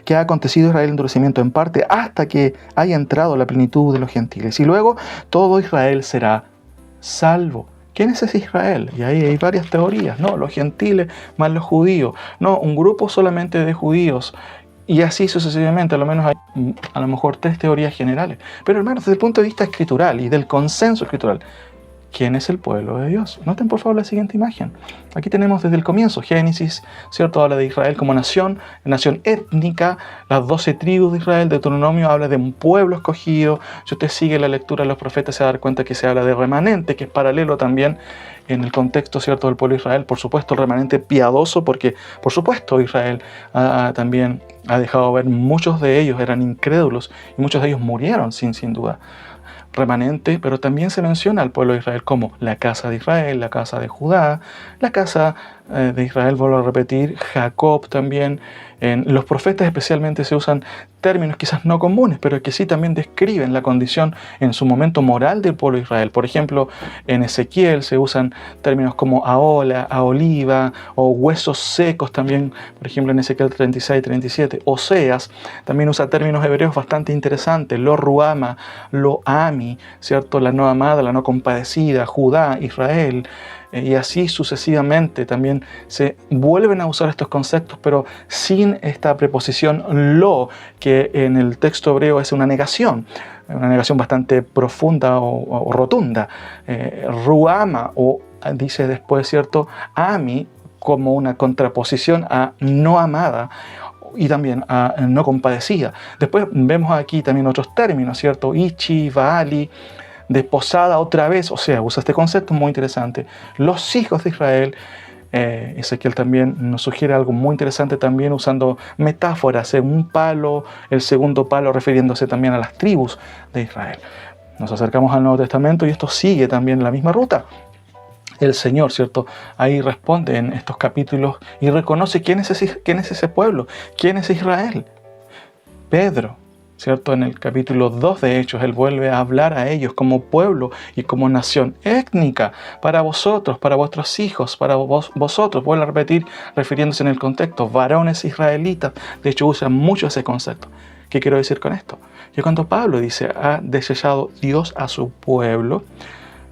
[SPEAKER 1] que ha acontecido Israel endurecimiento en parte hasta que haya entrado la plenitud de los gentiles, y luego todo Israel será salvo. ¿Quién es ese Israel? Y ahí hay varias teorías, ¿no? Los gentiles más los judíos, no, un grupo solamente de judíos, y así sucesivamente. A lo menos hay a lo mejor 3 teorías generales. Pero hermanos, desde el punto de vista escritural y del consenso escritural, ¿quién es el pueblo de Dios? Noten por favor la siguiente imagen. Aquí tenemos desde el comienzo, Génesis, ¿cierto? Habla de Israel como nación étnica, las 12 tribus de Israel. Deuteronomio habla de un pueblo escogido. Si usted sigue la lectura de los profetas, se va a dar cuenta que se habla de remanente, que es paralelo también en el contexto, ¿cierto?, del pueblo de Israel. Por supuesto, el remanente piadoso, porque por supuesto Israel también ha dejado ver, muchos de ellos eran incrédulos y muchos de ellos murieron sin duda. Remanente, pero también se menciona al pueblo de Israel como la casa de Israel, la casa de Judá, la casa de Israel, vuelvo a repetir, Jacob también. En los profetas especialmente se usan términos quizás no comunes, pero que sí también describen la condición en su momento moral del pueblo de Israel. Por ejemplo, en Ezequiel se usan términos como Ahola, Aholiva o huesos secos también, por ejemplo en Ezequiel 36, 37. Oseas también usa términos hebreos bastante interesantes, lo Ruama, lo Ami, ¿cierto?, la no amada, la no compadecida, Judá, Israel. Y así sucesivamente también se vuelven a usar estos conceptos, pero sin esta preposición lo, que en el texto hebreo es una negación bastante profunda o rotunda. Ruama, o dice después, ¿cierto?, Ami, como una contraposición a no amada, y también a no compadecida. Después vemos aquí también otros términos, ¿cierto? Ichi, Baali, desposada otra vez, o sea, usa este concepto muy interesante. Los hijos de Israel, Ezequiel también nos sugiere algo muy interesante también usando metáforas, un palo, el segundo palo refiriéndose también a las tribus de Israel. Nos acercamos al Nuevo Testamento y esto sigue también la misma ruta. El Señor, ¿cierto?, ahí responde en estos capítulos y reconoce quién es ese pueblo, quién es Israel. Pedro, ¿cierto?, en el capítulo 2 de Hechos, él vuelve a hablar a ellos como pueblo y como nación étnica, para vosotros, para vuestros hijos, para vosotros, vuelve a repetir, refiriéndose en el contexto, varones israelitas. De hecho, usa mucho ese concepto. ¿Qué quiero decir con esto? Que cuando Pablo dice, ha desechado Dios a su pueblo,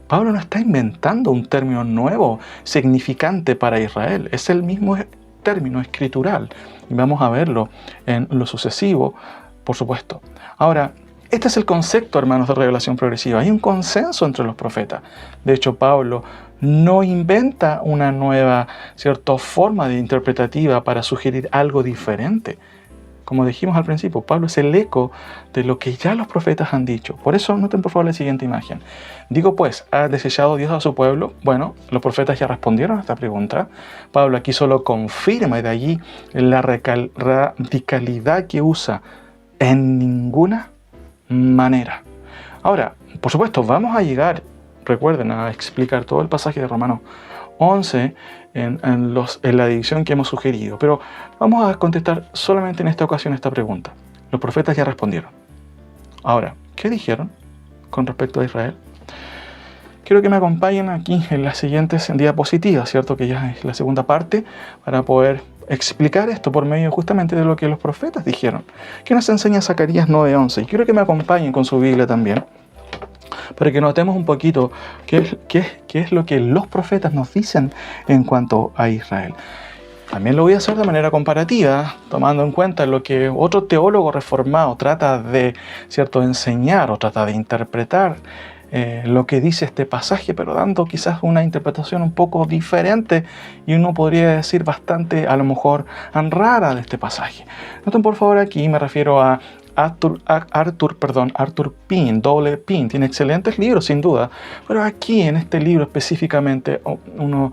[SPEAKER 1] Pablo no está inventando un término nuevo, significante para Israel. Es el mismo término escritural. Y vamos a verlo en lo sucesivo, por supuesto. Ahora, este es el concepto, hermanos, de revelación progresiva. Hay un consenso entre los profetas. De hecho, Pablo no inventa una nueva, ¿cierto?, forma de interpretativa para sugerir algo diferente. Como dijimos al principio, Pablo es el eco de lo que ya los profetas han dicho. Por eso, noten por favor la siguiente imagen. Digo pues, ¿ha desechado Dios a su pueblo? Bueno, los profetas ya respondieron a esta pregunta. Pablo aquí solo confirma, y de allí la radicalidad que usa. En ninguna manera. Ahora, por supuesto, vamos a llegar, recuerden, a explicar todo el pasaje de Romanos 11 en la división que hemos sugerido, pero vamos a contestar solamente en esta ocasión esta pregunta. Los profetas ya respondieron. Ahora, ¿qué dijeron con respecto a Israel? Quiero que me acompañen aquí en las siguientes diapositivas, ¿cierto? Que ya es la segunda parte, para poder explicar esto por medio justamente de lo que los profetas dijeron. ¿Qué nos enseña Zacarías 9:11? Y quiero que me acompañen con su Biblia también, para que notemos un poquito qué es lo que los profetas nos dicen en cuanto a Israel. También lo voy a hacer de manera comparativa, tomando en cuenta lo que otro teólogo reformado trata de, ¿cierto?, enseñar o trata de interpretar lo que dice este pasaje, pero dando quizás una interpretación un poco diferente y uno podría decir bastante, a lo mejor, rara de este pasaje. Noten por favor aquí, me refiero a Arthur Pine, doble Pine. Tiene excelentes libros sin duda, pero aquí en este libro específicamente uno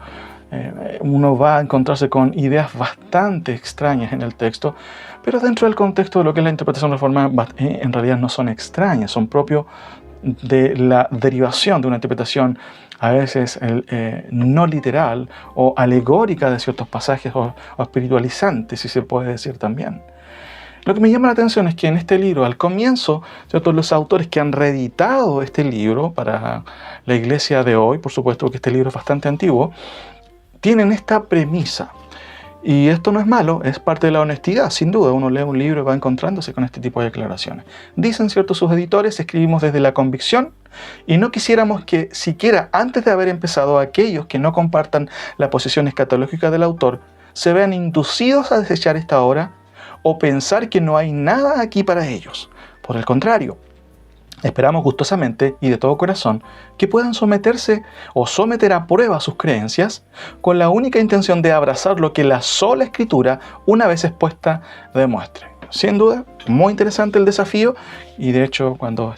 [SPEAKER 1] va a encontrarse con ideas bastante extrañas en el texto, pero dentro del contexto de lo que es la interpretación reformada en realidad no son extrañas, son propios de la derivación de una interpretación a veces no literal o alegórica de ciertos pasajes o espiritualizantes, si se puede decir también. Lo que me llama la atención es que en este libro, al comienzo, ¿cierto?, los autores que han reeditado este libro para la iglesia de hoy, por supuesto que este libro es bastante antiguo, tienen esta premisa. Y esto no es malo, es parte de la honestidad, sin duda. Uno lee un libro y va encontrándose con este tipo de declaraciones. Dicen, ¿cierto?, sus editores: escribimos desde la convicción y no quisiéramos que siquiera antes de haber empezado aquellos que no compartan la posición escatológica del autor se vean inducidos a desechar esta obra o pensar que no hay nada aquí para ellos. Por el contrario, esperamos gustosamente y de todo corazón que puedan someterse o someter a prueba sus creencias con la única intención de abrazar lo que la sola Escritura, una vez expuesta, demuestre. Sin duda, muy interesante el desafío, y de hecho cuando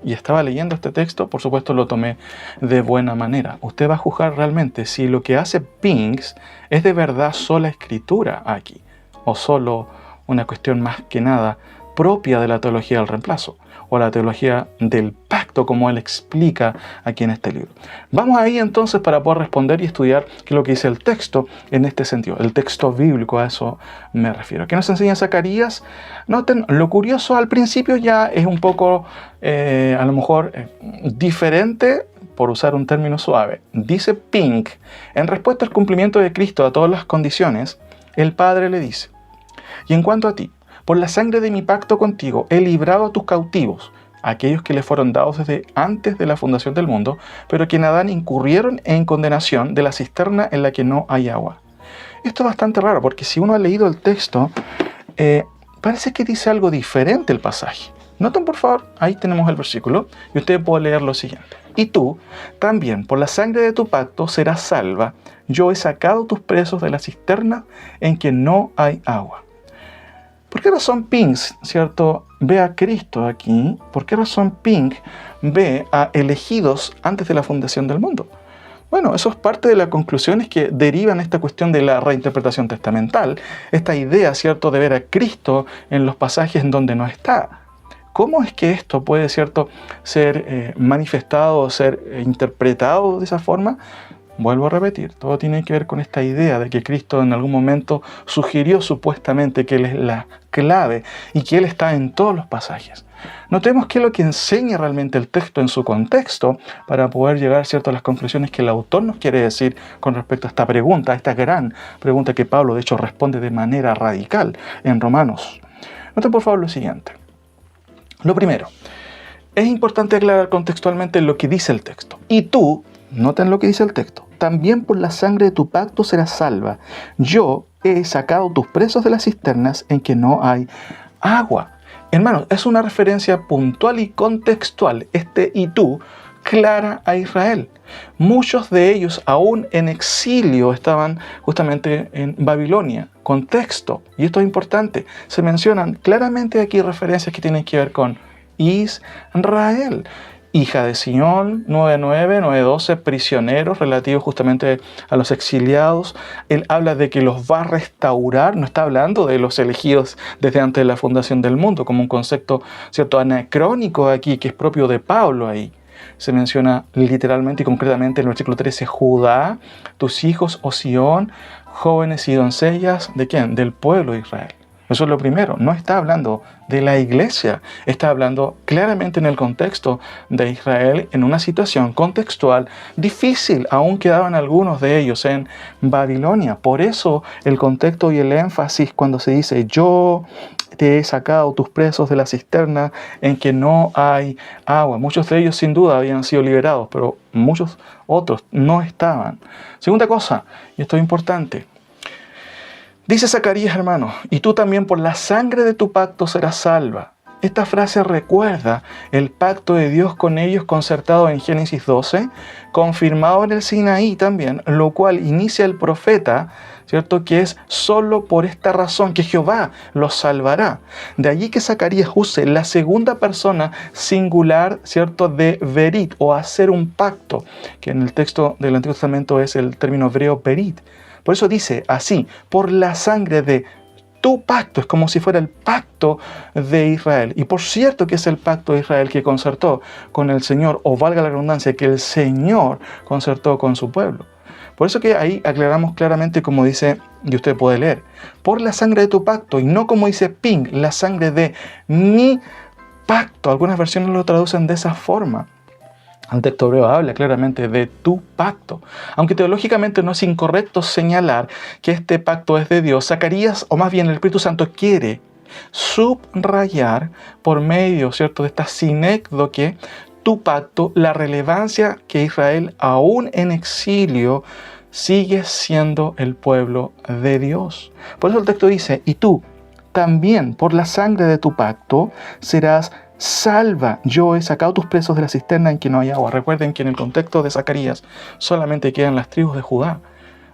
[SPEAKER 1] estaba leyendo este texto, por supuesto lo tomé de buena manera. Usted va a juzgar realmente si lo que hace Pinks es de verdad sola Escritura aquí, o solo una cuestión más que nada propia de la teología del reemplazo, o la teología del pacto, como él explica aquí en este libro. Vamos ahí entonces para poder responder y estudiar qué es lo que dice el texto en este sentido, el texto bíblico, a eso me refiero. ¿Qué nos enseña Zacarías? Noten, lo curioso al principio ya es un poco, a lo mejor, diferente, por usar un término suave. Dice Pink, en respuesta al cumplimiento de Cristo a todas las condiciones, el Padre le dice: y en cuanto a ti, por la sangre de mi pacto contigo, he librado a tus cautivos, aquellos que le fueron dados desde antes de la fundación del mundo, pero que en Adán incurrieron en condenación de la cisterna en la que no hay agua. Esto es bastante raro, porque si uno ha leído el texto, parece que dice algo diferente el pasaje. Noten por favor, ahí tenemos el versículo, y usted puede leer lo siguiente. Y tú, también, por la sangre de tu pacto, serás salva. Yo he sacado tus presos de la cisterna en que no hay agua. ¿Por qué razón Pink, ¿cierto?, ve a Cristo aquí? ¿Por qué razón Pink ve a elegidos antes de la fundación del mundo? Bueno, eso es parte de las conclusiones que derivan esta cuestión de la reinterpretación testamental, esta idea, ¿cierto?, de ver a Cristo en los pasajes en donde no está. ¿Cómo es que esto puede, ¿cierto?, ser manifestado o ser interpretado de esa forma? Vuelvo a repetir, todo tiene que ver con esta idea de que Cristo en algún momento sugirió supuestamente que Él es la clave y que Él está en todos los pasajes. Notemos qué es lo que enseña realmente el texto en su contexto para poder llegar, ¿cierto?, a las conclusiones que el autor nos quiere decir con respecto a esta pregunta, a esta gran pregunta que Pablo de hecho responde de manera radical en Romanos. Noten por favor lo siguiente. Lo primero, es importante aclarar contextualmente lo que dice el texto. Y tú, noten lo que dice el texto, también por la sangre de tu pacto serás salva. Yo he sacado tus presos de las cisternas en que no hay agua. Hermanos, es una referencia puntual y contextual, y tú, clara a Israel. Muchos de ellos, aún en exilio, estaban justamente en Babilonia. Contexto, y esto es importante, se mencionan claramente aquí referencias que tienen que ver con Israel. hija de Sión, 9:9, 9:12, prisioneros relativos justamente a los exiliados. Él habla de que los va a restaurar, no está hablando de los elegidos desde antes de la fundación del mundo, como un concepto, ¿cierto?, anacrónico aquí, que es propio de Pablo ahí. Se menciona literalmente y concretamente en el versículo 13, Judá, tus hijos, oh Sión, jóvenes y doncellas, ¿de quién? Del pueblo de Israel. Eso es lo primero. No está hablando de la iglesia, está hablando claramente en el contexto de Israel, en una situación contextual difícil. Aún quedaban algunos de ellos en Babilonia. Por eso el contexto y el énfasis cuando se dice, yo te he sacado tus presos de la cisterna en que no hay agua. Muchos de ellos sin duda habían sido liberados, pero muchos otros no estaban. Segunda cosa, y esto es importante, dice Zacarías, hermano, y tú también por la sangre de tu pacto serás salva. Esta frase recuerda el pacto de Dios con ellos concertado en Génesis 12, confirmado en el Sinaí también, lo cual inicia el profeta, ¿cierto?, que es solo por esta razón que Jehová los salvará. De allí que Zacarías use la segunda persona singular, ¿cierto?, de berit o hacer un pacto, que en el texto del Antiguo Testamento es el término hebreo berit. Por eso dice así, por la sangre de tu pacto, es como si fuera el pacto de Israel. Y por cierto que es el pacto de Israel que concertó con el Señor, o valga la redundancia, que el Señor concertó con su pueblo. Por eso que ahí aclaramos claramente como dice, y usted puede leer, por la sangre de tu pacto, y no como dice Ping, la sangre de mi pacto. Algunas versiones lo traducen de esa forma. El texto hebreo habla claramente de tu pacto. Aunque teológicamente no es incorrecto señalar que este pacto es de Dios, Zacarías, o más bien el Espíritu Santo, quiere subrayar por medio, ¿cierto?, de esta sinécdoque, tu pacto, la relevancia que Israel, aún en exilio, sigue siendo el pueblo de Dios. Por eso el texto dice, y tú también por la sangre de tu pacto serás salva. Yo he sacado tus presos de la cisterna en que no hay agua. Recuerden que en el contexto de Zacarías solamente quedan las tribus de Judá.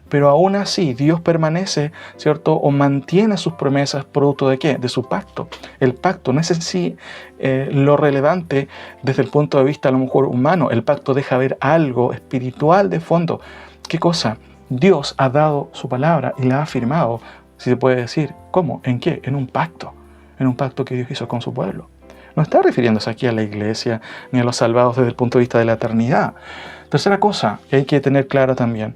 [SPEAKER 1] Pero aún así Dios permanece, ¿cierto?, o mantiene sus promesas producto de ¿qué? De su pacto. El pacto no es en sí lo relevante desde el punto de vista a lo mejor humano. El pacto deja ver algo espiritual de fondo. ¿Qué cosa? Dios ha dado su palabra y la ha firmado, si se puede decir. ¿Cómo? ¿En qué? En un pacto. En un pacto que Dios hizo con su pueblo. No está refiriéndose aquí a la iglesia ni a los salvados desde el punto de vista de la eternidad. Tercera cosa que hay que tener clara también.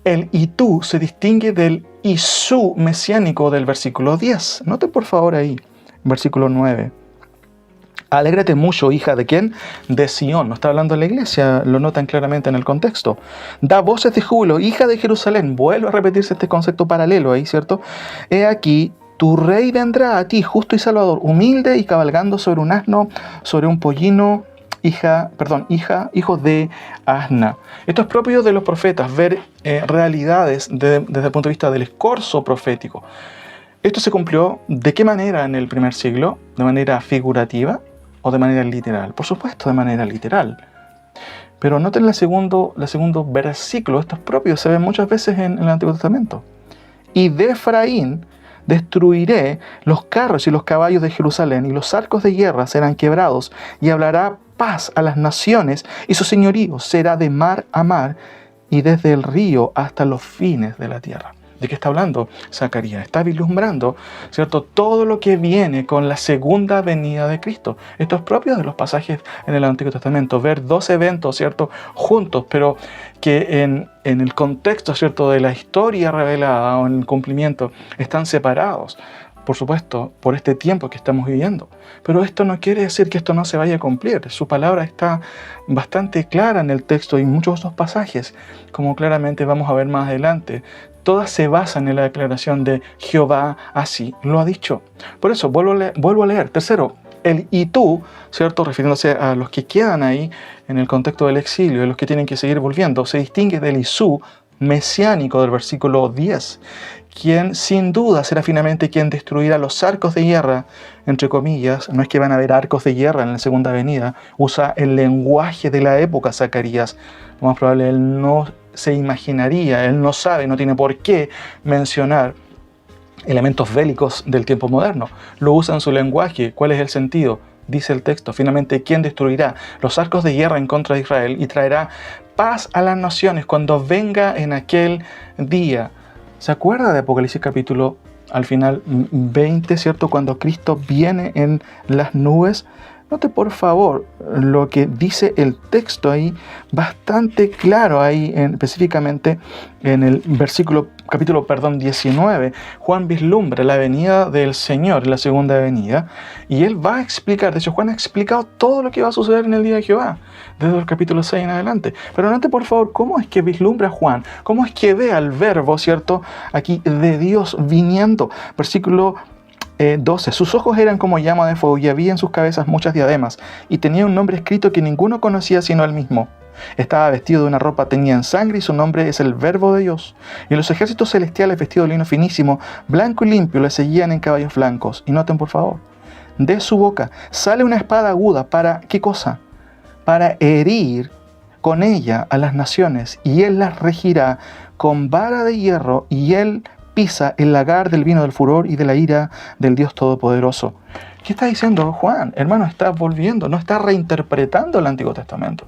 [SPEAKER 1] El y tú se distingue del y su mesiánico del versículo 10. Note por favor ahí, versículo 9. Alégrate mucho, hija de ¿quién? De Sión. No está hablando de la iglesia, lo notan claramente en el contexto. Da voces de júbilo, hija de Jerusalén. Vuelve a repetirse este concepto paralelo ahí, ¿cierto? He aquí, tu rey vendrá a ti, justo y salvador, humilde y cabalgando sobre un asno, sobre un pollino, hijo de asna. Esto es propio de los profetas, ver realidades desde el punto de vista del escorzo profético. Esto se cumplió ¿de qué manera en el primer siglo? ¿De manera figurativa o de manera literal? Por supuesto, de manera literal. Pero noten el segundo versículo, esto es propio, se ve muchas veces en el Antiguo Testamento. Y de Efraín destruiré los carros y los caballos de Jerusalén, y los arcos de guerra serán quebrados, y hablará paz a las naciones, y su señorío será de mar a mar, y desde el río hasta los fines de la tierra. ¿De qué está hablando Zacarías? Está vislumbrando, ¿cierto?, todo lo que viene con la segunda venida de Cristo. Esto es propio de los pasajes en el Antiguo Testamento, ver dos eventos, ¿cierto?, juntos, pero que en el contexto, ¿cierto?, de la historia revelada o en el cumplimiento están separados. Por supuesto, por este tiempo que estamos viviendo. Pero esto no quiere decir que esto no se vaya a cumplir. Su palabra está bastante clara en el texto y en muchos otros pasajes, como claramente vamos a ver más adelante. Todas se basan en la declaración de Jehová así lo ha dicho. Por eso, vuelvo a leer. Tercero, el y tú, ¿cierto?, refiriéndose a los que quedan ahí en el contexto del exilio y los que tienen que seguir volviendo, se distingue del y su mesiánico del versículo 10, quien sin duda será finalmente quien destruirá los arcos de guerra, entre comillas. No es que van a haber arcos de guerra en la segunda venida, usa el lenguaje de la época Zacarías. Lo más probable, él no se imaginaría, él no sabe, no tiene por qué mencionar elementos bélicos del tiempo moderno. Lo usa en su lenguaje. ¿Cuál es el sentido? dice el texto, finalmente, ¿quién destruirá los arcos de guerra en contra de Israel y traerá paz a las naciones cuando venga en aquel día? ¿Se acuerda de Apocalipsis capítulo al final 20, ¿cierto? Cuando Cristo viene en las nubes. Note por favor lo que dice el texto ahí, bastante claro ahí, específicamente en el capítulo 19. Juan vislumbra la venida del Señor, la segunda venida, y él va a explicar, de hecho Juan ha explicado todo lo que va a suceder en el día de Jehová, desde el capítulo 6 en adelante. Pero note por favor cómo es que vislumbra Juan, cómo es que ve al verbo, ¿cierto? Aquí de Dios viniendo. Versículo 12. Sus ojos eran como llama de fuego y había en sus cabezas muchas diademas y tenía un nombre escrito que ninguno conocía sino él mismo. Estaba vestido de una ropa teñida en sangre y su nombre es el Verbo de Dios. Y los ejércitos celestiales vestidos de lino finísimo, blanco y limpio, le seguían en caballos blancos. Y noten por favor, de su boca sale una espada aguda. ¿Para qué cosa? Para herir con ella a las naciones, y él las regirá con vara de hierro, y él pisa el lagar del vino del furor y de la ira del Dios Todopoderoso. ¿Qué está diciendo Juan? Hermano, está volviendo, no está reinterpretando el Antiguo Testamento.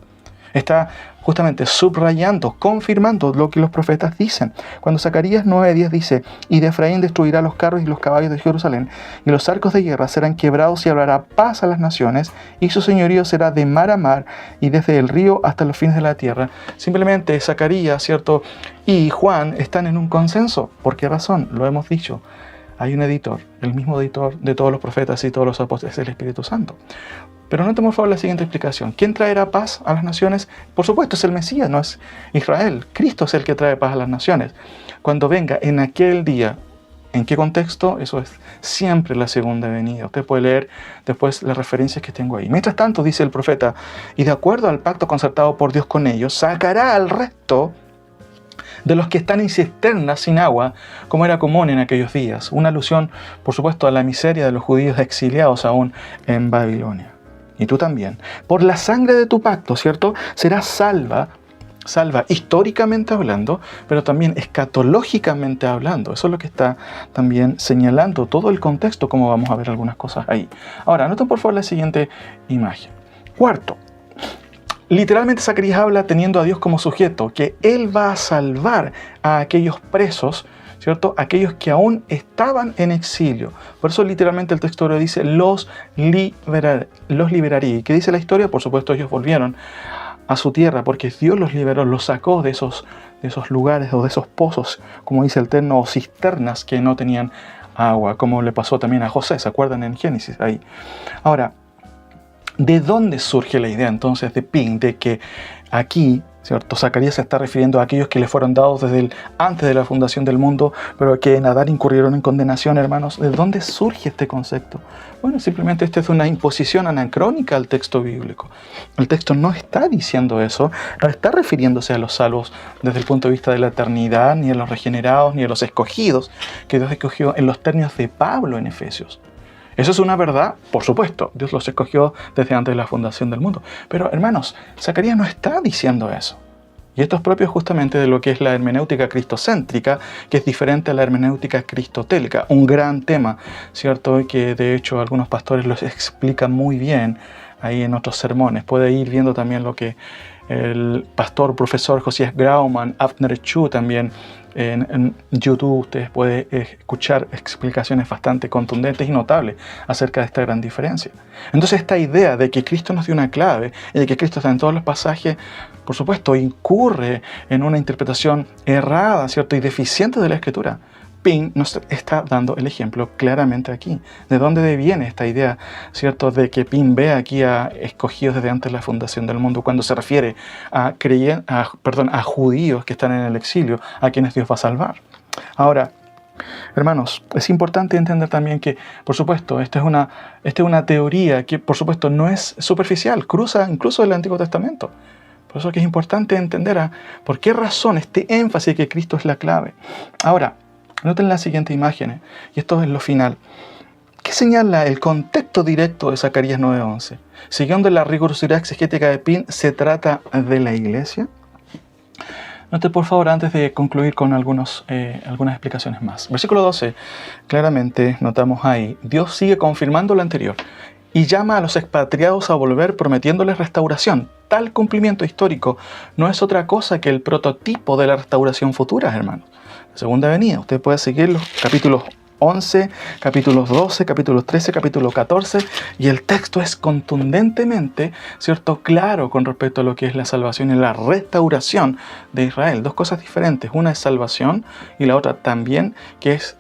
[SPEAKER 1] Está justamente subrayando, confirmando lo que los profetas dicen. Cuando Zacarías 9:10 dice, y de Efraín destruirá los carros y los caballos de Jerusalén, y los arcos de guerra serán quebrados y hablará paz a las naciones, y su señorío será de mar a mar, y desde el río hasta los fines de la tierra. Simplemente Zacarías, ¿cierto?, y Juan están en un consenso. ¿Por qué razón? Lo hemos dicho. Hay un editor, el mismo editor de todos los profetas y todos los apóstoles del Espíritu Santo. Pero notemos por favor la siguiente explicación. ¿Quién traerá paz a las naciones? Por supuesto es el Mesías, no es Israel. Cristo es el que trae paz a las naciones. Cuando venga en aquel día, ¿en qué contexto? Eso es siempre la segunda venida. Usted puede leer después las referencias que tengo ahí. Mientras tanto, dice el profeta, y de acuerdo al pacto concertado por Dios con ellos, sacará al resto de los que están en cisternas sin agua, como era común en aquellos días. Una alusión, por supuesto, a la miseria de los judíos exiliados aún en Babilonia. Y tú también. Por la sangre de tu pacto, ¿cierto? Serás salva históricamente hablando, pero también escatológicamente hablando. Eso es lo que está también señalando todo el contexto, como vamos a ver algunas cosas ahí. Ahora, noten por favor la siguiente imagen. Cuarto, literalmente Zacarías habla teniendo a Dios como sujeto, que Él va a salvar a aquellos presos, ¿cierto? Aquellos que aún estaban en exilio. Por eso literalmente el texto le dice, los liberaría. ¿Y qué dice la historia? Por supuesto ellos volvieron a su tierra porque Dios los liberó, los sacó de esos lugares o de esos pozos, como dice el Eterno, o cisternas que no tenían agua, como le pasó también a José, ¿se acuerdan en Génesis ahí? Ahora, ¿de dónde surge la idea entonces de Pin, de que aquí, ¿cierto?, Zacarías se está refiriendo a aquellos que le fueron dados desde antes de la fundación del mundo, pero que en Adán incurrieron en condenación, hermanos? ¿De dónde surge este concepto? Bueno, simplemente esta es una imposición anacrónica al texto bíblico. El texto no está diciendo eso, no está refiriéndose a los salvos desde el punto de vista de la eternidad, ni a los regenerados, ni a los escogidos, que Dios escogió en los términos de Pablo en Efesios. Eso es una verdad, por supuesto. Dios los escogió desde antes de la fundación del mundo. Pero, hermanos, Zacarías no está diciendo eso. Y esto es propio justamente de lo que es la hermenéutica cristocéntrica, que es diferente a la hermenéutica cristotélica. Un gran tema, ¿cierto? Y que de hecho algunos pastores los explican muy bien ahí en otros sermones. Puede ir viendo también lo que el profesor Josías Grauman, Avner Chu también, en YouTube ustedes pueden escuchar explicaciones bastante contundentes y notables acerca de esta gran diferencia. Entonces esta idea de que Cristo nos dio una clave y de que Cristo está en todos los pasajes, por supuesto, incurre en una interpretación errada, ¿cierto?, y deficiente de la Escritura. Pin nos está dando el ejemplo claramente aquí. ¿De dónde viene esta idea, cierto, de que Pin ve aquí a escogidos desde antes de la fundación del mundo cuando se refiere a judíos que están en el exilio, a quienes Dios va a salvar? Ahora, hermanos, es importante entender también que, por supuesto, esta es una teoría que, por supuesto, no es superficial, cruza incluso el Antiguo Testamento. Por eso que es importante entender por qué razón este énfasis que Cristo es la clave. Ahora, noten la siguiente imagen, y esto es lo final. ¿Qué señala el contexto directo de Zacarías 9:11? Siguiendo la rigurosidad exegética de Pin, ¿se trata de la iglesia? Note por favor, antes de concluir con algunas explicaciones más. Versículo 12, claramente notamos ahí, Dios sigue confirmando lo anterior. y llama a los expatriados a volver prometiéndoles restauración. Tal cumplimiento histórico no es otra cosa que el prototipo de la restauración futura, hermanos. La segunda venida, usted puede seguir los capítulos 11, capítulos 12, capítulos 13, capítulo 14, y el texto es contundentemente, ¿cierto?, claro con respecto a lo que es la salvación y la restauración de Israel. Dos cosas diferentes, una es salvación y la otra también, que es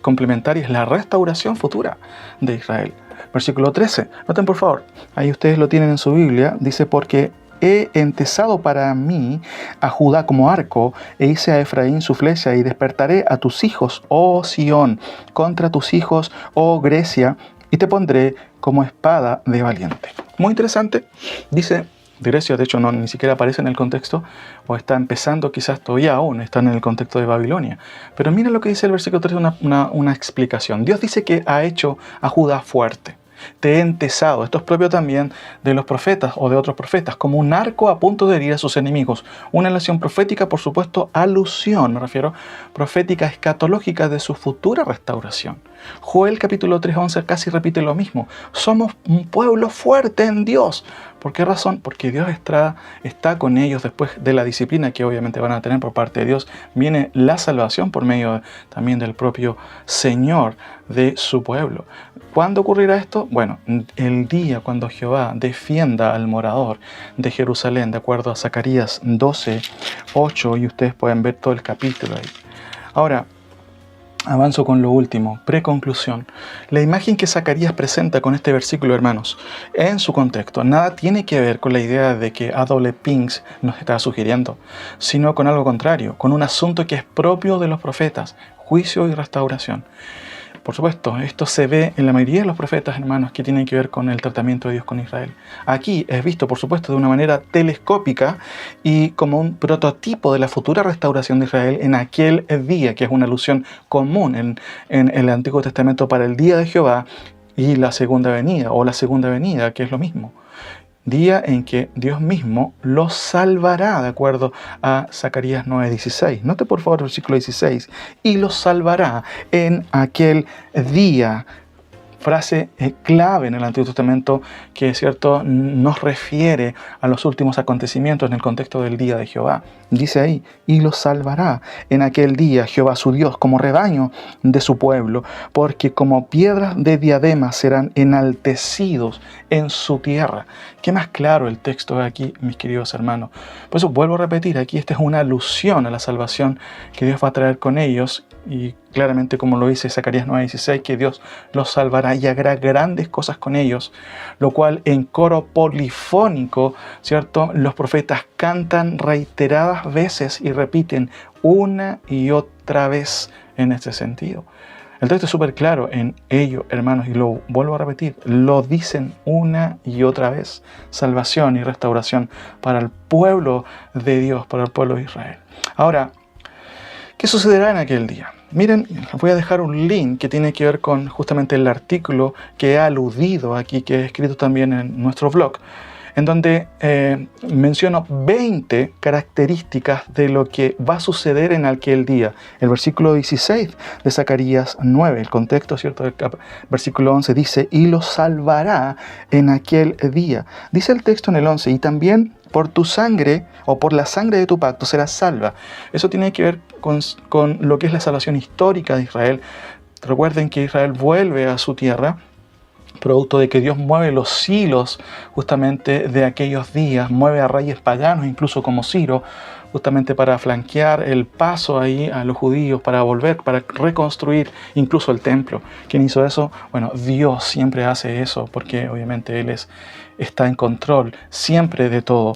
[SPEAKER 1] complementaria, es la restauración futura de Israel. Versículo 13, noten por favor, ahí ustedes lo tienen en su Biblia, dice: porque he entesado para mí a Judá como arco, e hice a Efraín su flecha, y despertaré a tus hijos, oh Sión, contra tus hijos, oh Grecia, y te pondré como espada de valiente. Muy interesante, dice de Grecia, de hecho no ni siquiera aparece en el contexto, o está empezando, quizás todavía aún están en el contexto de Babilonia. Pero mira lo que dice el versículo 3, una explicación. Dios dice que ha hecho a Judá fuerte. Te he entesado, esto es propio también de los profetas o de otros profetas, como un arco a punto de herir a sus enemigos. Una alusión profética, por supuesto, alusión, me refiero, profética escatológica de su futura restauración. Joel capítulo 3:11 casi repite lo mismo. Somos un pueblo fuerte en Dios. ¿Por qué razón? Porque Dios está con ellos después de la disciplina que obviamente van a tener por parte de Dios. Viene la salvación por medio también del propio Señor de su pueblo. ¿Cuándo ocurrirá esto? Bueno, el día cuando Jehová defienda al morador de Jerusalén, de acuerdo a Zacarías 12:8, y ustedes pueden ver todo el capítulo ahí. Ahora, avanzo con lo último, preconclusión. La imagen que Zacarías presenta con este versículo, hermanos, en su contexto, nada tiene que ver con la idea de que A.W. Pink nos está sugiriendo, sino con algo contrario, con un asunto que es propio de los profetas, juicio y restauración. Por supuesto, esto se ve en la mayoría de los profetas, hermanos, que tienen que ver con el tratamiento de Dios con Israel. Aquí es visto, por supuesto, de una manera telescópica y como un prototipo de la futura restauración de Israel en aquel día, que es una alusión común en el Antiguo Testamento para el día de Jehová y la segunda venida, o la segunda venida, que es lo mismo. Día en que Dios mismo los salvará, de acuerdo a Zacarías 9:16. Note por favor el versículo 16. Y los salvará en aquel día. Frase clave en el Antiguo Testamento que, es cierto, nos refiere a los últimos acontecimientos en el contexto del día de Jehová. Dice ahí: y los salvará en aquel día Jehová su Dios como rebaño de su pueblo, porque como piedras de diadema serán enaltecidos en su tierra. ¿Qué más claro el texto de aquí, mis queridos hermanos? Por eso vuelvo a repetir, aquí esta es una alusión a la salvación que Dios va a traer con ellos, y claramente, como lo dice Zacarías 9:16, que Dios los salvará y hará grandes cosas con ellos, lo cual en coro polifónico, ¿cierto?, los profetas cantan reiteradas veces y repiten una y otra vez en este sentido. El texto es súper claro en ello, hermanos, y lo vuelvo a repetir, lo dicen una y otra vez: salvación y restauración para el pueblo de Dios, para el pueblo de Israel. Ahora, ¿qué sucederá en aquel día? Miren, les voy a dejar un link que tiene que ver con justamente el artículo que he aludido aquí, que he escrito también en nuestro blog, en donde menciono 20 características de lo que va a suceder en aquel día. El versículo 16 de Zacarías 9, el contexto, ¿cierto?, del versículo 11 dice: y los salvará en aquel día. Dice el texto en el 11: y también por tu sangre, o por la sangre de tu pacto, serás salva. Eso tiene que ver con lo que es la salvación histórica de Israel. Recuerden que Israel vuelve a su tierra, producto de que Dios mueve los hilos justamente de aquellos días, mueve a reyes paganos, incluso como Ciro, justamente para flanquear el paso ahí a los judíos, para volver, para reconstruir incluso el templo. ¿Quién hizo eso? Bueno, Dios siempre hace eso, porque obviamente Él está en control siempre de todo.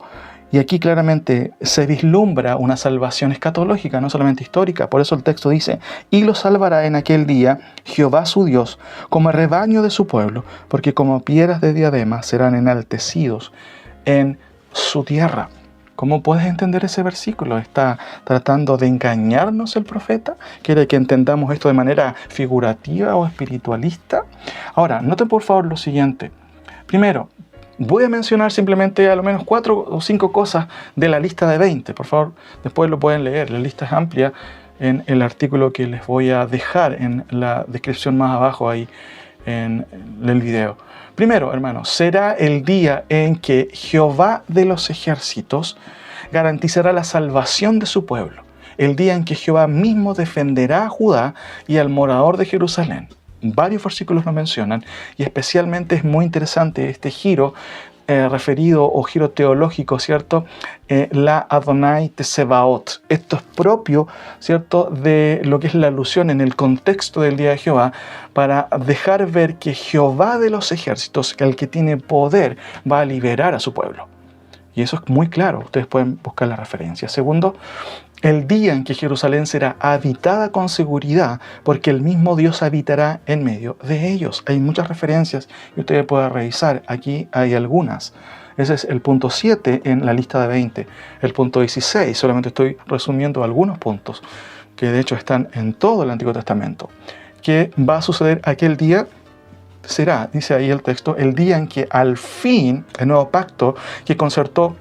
[SPEAKER 1] Y aquí claramente se vislumbra una salvación escatológica, no solamente histórica. Por eso el texto dice: y los salvará en aquel día Jehová su Dios, como el rebaño de su pueblo, porque como piedras de diadema serán enaltecidos en su tierra. ¿Cómo puedes entender ese versículo? ¿Está tratando de engañarnos el profeta? ¿Quiere que entendamos esto de manera figurativa o espiritualista? Ahora, noten por favor lo siguiente. Primero, voy a mencionar simplemente a lo menos 4 o 5 cosas de la lista de 20. Por favor, después lo pueden leer. La lista es amplia en el artículo que les voy a dejar en la descripción más abajo ahí en el video. Primero, hermanos, será el día en que Jehová de los ejércitos garantizará la salvación de su pueblo. El día en que Jehová mismo defenderá a Judá y al morador de Jerusalén. Varios versículos lo mencionan y especialmente es muy interesante este giro referido o giro teológico, ¿cierto? La Adonai Tsebaot. Esto es propio, ¿cierto?, de lo que es la alusión en el contexto del día de Jehová para dejar ver que Jehová de los ejércitos, el que tiene poder, va a liberar a su pueblo. Y eso es muy claro, ustedes pueden buscar la referencia. Segundo, el día en que Jerusalén será habitada con seguridad, porque el mismo Dios habitará en medio de ellos. Hay muchas referencias y ustedes pueden revisar. Aquí hay algunas. Ese es el punto 7 en la lista de 20. El punto 16, solamente estoy resumiendo algunos puntos, que de hecho están en todo el Antiguo Testamento. Que va a suceder aquel día. Será, dice ahí el texto, el día en que al fin el nuevo pacto que concertó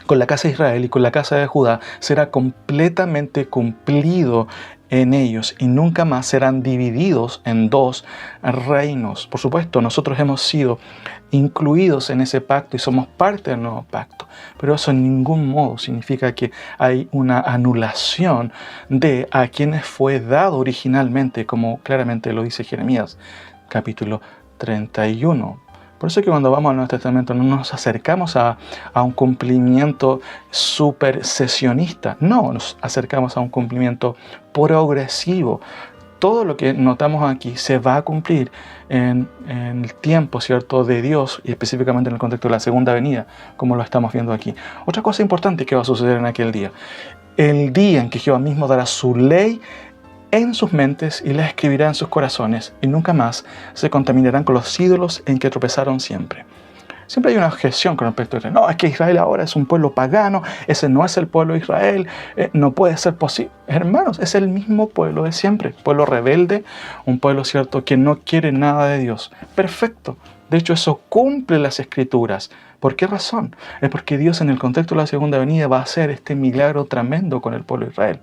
[SPEAKER 1] con la casa de Israel y con la casa de Judá será completamente cumplido en ellos y nunca más serán divididos en dos reinos. Por supuesto, nosotros hemos sido incluidos en ese pacto y somos parte del nuevo pacto, pero eso en ningún modo significa que hay una anulación de a quienes fue dado originalmente, como claramente lo dice Jeremías capítulo 31. Por eso es que cuando vamos al Nuevo Testamento no nos acercamos a un cumplimiento supersesionista, no, nos acercamos a un cumplimiento progresivo. Todo lo que notamos aquí se va a cumplir en el tiempo, ¿cierto?, de Dios y específicamente en el contexto de la segunda venida, como lo estamos viendo aquí. Otra cosa importante que va a suceder en aquel día, el día en que Jehová mismo dará su ley en sus mentes y la escribirá en sus corazones, y nunca más se contaminarán con los ídolos en que tropezaron siempre. Siempre hay una objeción con respecto a Israel. No, es que Israel ahora es un pueblo pagano, ese no es el pueblo de Israel, no puede ser posible. Hermanos, es el mismo pueblo de siempre, pueblo rebelde, un pueblo, ¿cierto?, que no quiere nada de Dios. Perfecto. De hecho, eso cumple las Escrituras. ¿Por qué razón? Es porque Dios en el contexto de la segunda venida va a hacer este milagro tremendo con el pueblo de Israel.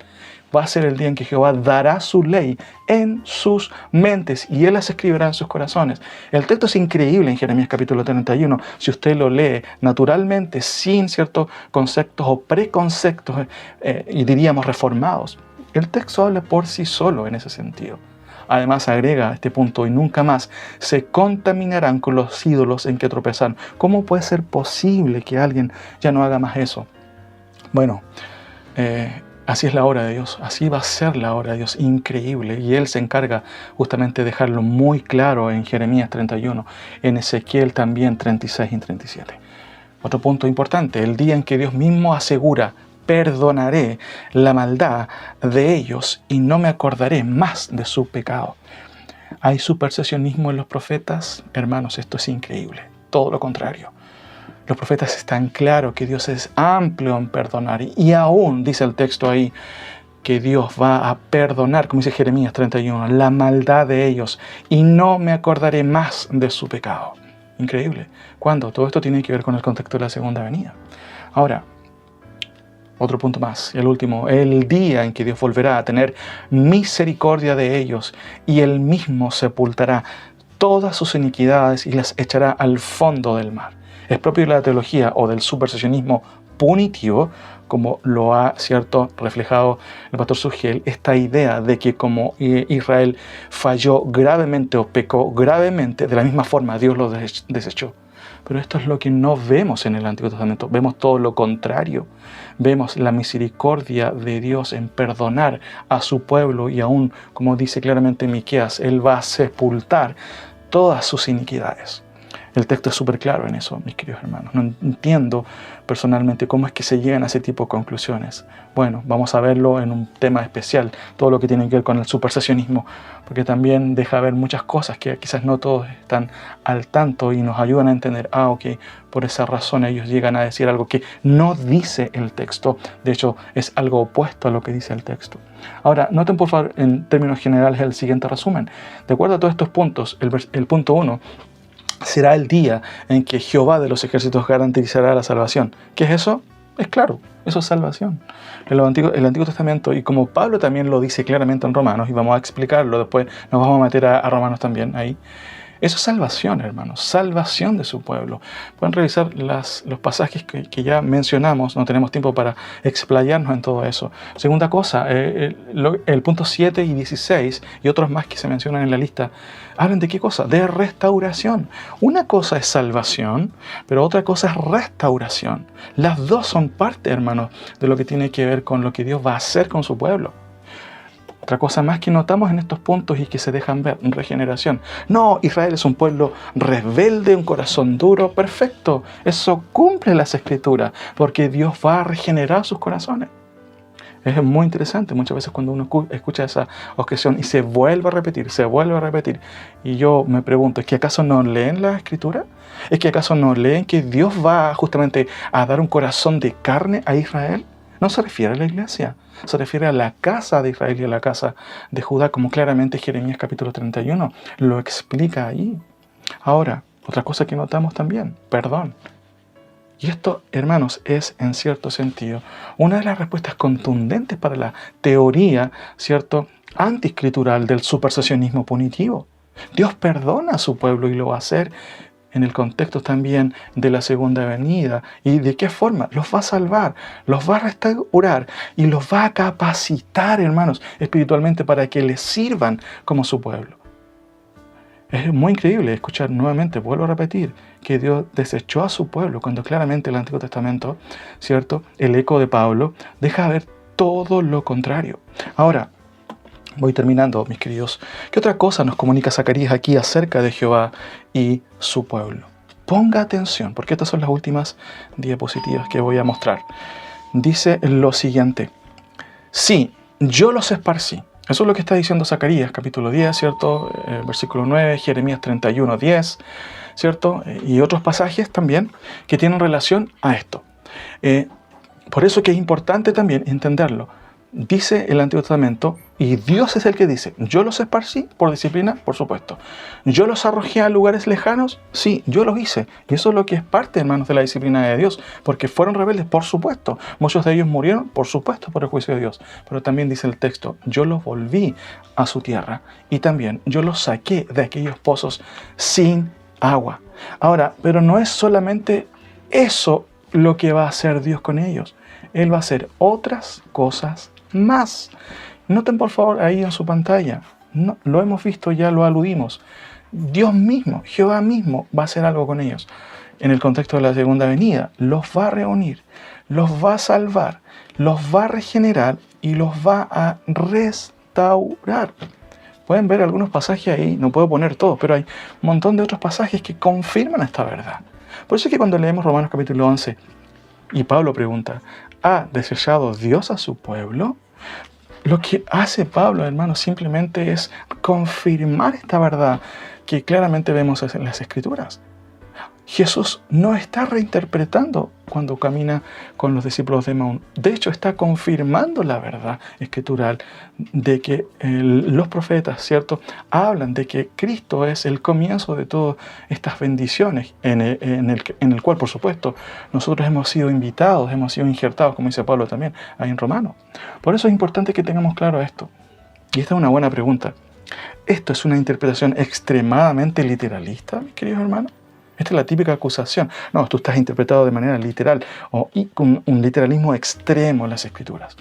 [SPEAKER 1] Va a ser el día en que Jehová dará su ley en sus mentes y Él las escribirá en sus corazones. El texto es increíble en Jeremías capítulo 31. Si usted lo lee naturalmente, sin ciertos conceptos o preconceptos, y diríamos reformados, el texto habla por sí solo en ese sentido. Además agrega este punto, y nunca más se contaminarán con los ídolos en que tropezaron. ¿Cómo puede ser posible que alguien ya no haga más eso? Bueno, así es la obra de Dios, así va a ser la obra de Dios, increíble. Y Él se encarga justamente de dejarlo muy claro en Jeremías 31, en Ezequiel también 36 y 37. Otro punto importante, el día en que Dios mismo asegura: perdonaré la maldad de ellos y no me acordaré más de su pecado. ¿Hay supersesionismo en los profetas? Hermanos, esto es increíble. Todo lo contrario. Los profetas están claros que Dios es amplio en perdonar y aún, dice el texto ahí, que Dios va a perdonar, como dice Jeremías 31, la maldad de ellos y no me acordaré más de su pecado. Increíble. ¿Cuándo? Todo esto tiene que ver con el contexto de la segunda venida. Ahora, otro punto más, y el último, el día en que Dios volverá a tener misericordia de ellos y Él mismo sepultará todas sus iniquidades y las echará al fondo del mar. Es propio de la teología o del supersesionismo punitivo, como lo ha, ¿cierto?, reflejado el pastor Sugiel, esta idea de que como Israel falló gravemente o pecó gravemente, de la misma forma Dios lo desechó. Pero esto es lo que no vemos en el Antiguo Testamento. Vemos todo lo contrario. Vemos la misericordia de Dios en perdonar a su pueblo y aún, como dice claramente Miqueas, Él va a sepultar todas sus iniquidades. El texto es súper claro en eso, mis queridos hermanos. No entiendo personalmente cómo es que se llegan a ese tipo de conclusiones. Bueno, vamos a verlo en un tema especial, todo lo que tiene que ver con el supersesionismo, porque también deja ver muchas cosas que quizás no todos están al tanto y nos ayudan a entender, ok, por esa razón ellos llegan a decir algo que no dice el texto. De hecho, es algo opuesto a lo que dice el texto. Ahora, noten por favor en términos generales el siguiente resumen. De acuerdo a todos estos puntos, el punto 1, será el día en que Jehová de los ejércitos garantizará la salvación. ¿Qué es eso? Es claro, eso es salvación. El Antiguo Testamento, y como Pablo también lo dice claramente en Romanos, y vamos a explicarlo después, nos vamos a meter a Romanos también ahí, Eso es salvación, hermanos, salvación de su pueblo. Pueden revisar los pasajes que ya mencionamos, no tenemos tiempo para explayarnos en todo eso. Segunda cosa, el punto 7 y 16 y otros más que se mencionan en la lista, hablan de qué cosa? De restauración. Una cosa es salvación, pero otra cosa es restauración. Las dos son parte, hermanos, de lo que tiene que ver con lo que Dios va a hacer con su pueblo. Otra cosa más que notamos en estos puntos y que se dejan ver, regeneración. No, Israel es un pueblo rebelde, un corazón duro, perfecto. Eso cumple las Escrituras, porque Dios va a regenerar sus corazones. Es muy interesante muchas veces cuando uno escucha esa objeción y se vuelve a repetir. Y yo me pregunto, ¿es que acaso no leen la Escritura? ¿Es que acaso no leen que Dios va justamente a dar un corazón de carne a Israel? No se refiere a la iglesia, se refiere a la casa de Israel y a la casa de Judá, como claramente Jeremías capítulo 31 lo explica ahí. Ahora, otra cosa que notamos también, perdón. Y esto, hermanos, es en cierto sentido una de las respuestas contundentes para la teoría, ¿cierto?, antiescritural del supersesionismo punitivo. Dios perdona a su pueblo y lo va a hacer en el contexto también de la segunda venida. ¿Y de qué forma? Los va a salvar, los va a restaurar y los va a capacitar, hermanos, espiritualmente para que les sirvan como su pueblo. Es muy increíble escuchar nuevamente, vuelvo a repetir, que Dios desechó a su pueblo cuando claramente el Antiguo Testamento, ¿cierto?, el eco de Pablo, deja ver todo lo contrario. Ahora, voy terminando, mis queridos. ¿Qué otra cosa nos comunica Zacarías aquí acerca de Jehová y su pueblo? Ponga atención, porque estas son las últimas diapositivas que voy a mostrar. Dice lo siguiente: sí, yo los esparcí. Eso es lo que está diciendo Zacarías, capítulo 10, ¿cierto? Versículo 9, Jeremías 31, 10, ¿cierto? Y otros pasajes también que tienen relación a esto. Por eso que es importante también entenderlo. Dice el Antiguo Testamento, y Dios es el que dice, yo los esparcí por disciplina, por supuesto. Yo los arrojé a lugares lejanos, sí, yo los hice. Y eso es lo que es parte, hermanos, de la disciplina de Dios, porque fueron rebeldes, por supuesto. Muchos de ellos murieron, por supuesto, por el juicio de Dios. Pero también dice el texto, yo los volví a su tierra y también yo los saqué de aquellos pozos sin agua. Ahora, pero no es solamente eso lo que va a hacer Dios con ellos. Él va a hacer otras cosas más. Noten por favor ahí en su pantalla, no, lo hemos visto, ya lo aludimos. Dios mismo, Jehová mismo va a hacer algo con ellos. En el contexto de la segunda venida, los va a reunir, los va a salvar, los va a regenerar y los va a restaurar. Pueden ver algunos pasajes ahí, no puedo poner todos, pero hay un montón de otros pasajes que confirman esta verdad. Por eso es que cuando leemos Romanos capítulo 11 y Pablo pregunta, ¿ha desechado Dios a su pueblo? Lo que hace Pablo, hermanos, simplemente es confirmar esta verdad que claramente vemos en las Escrituras. Jesús no está reinterpretando cuando camina con los discípulos de Emaús. De hecho, está confirmando la verdad escritural de que los profetas, ¿cierto?, hablan de que Cristo es el comienzo de todas estas bendiciones, en el cual, por supuesto, nosotros hemos sido invitados, hemos sido injertados, como dice Pablo también, ahí en Romanos. Por eso es importante que tengamos claro esto. Y esta es una buena pregunta. ¿Esto es una interpretación extremadamente literalista, mis queridos hermanos? Esta es la típica acusación. No, tú estás interpretado de manera literal o con un literalismo extremo en las Escrituras.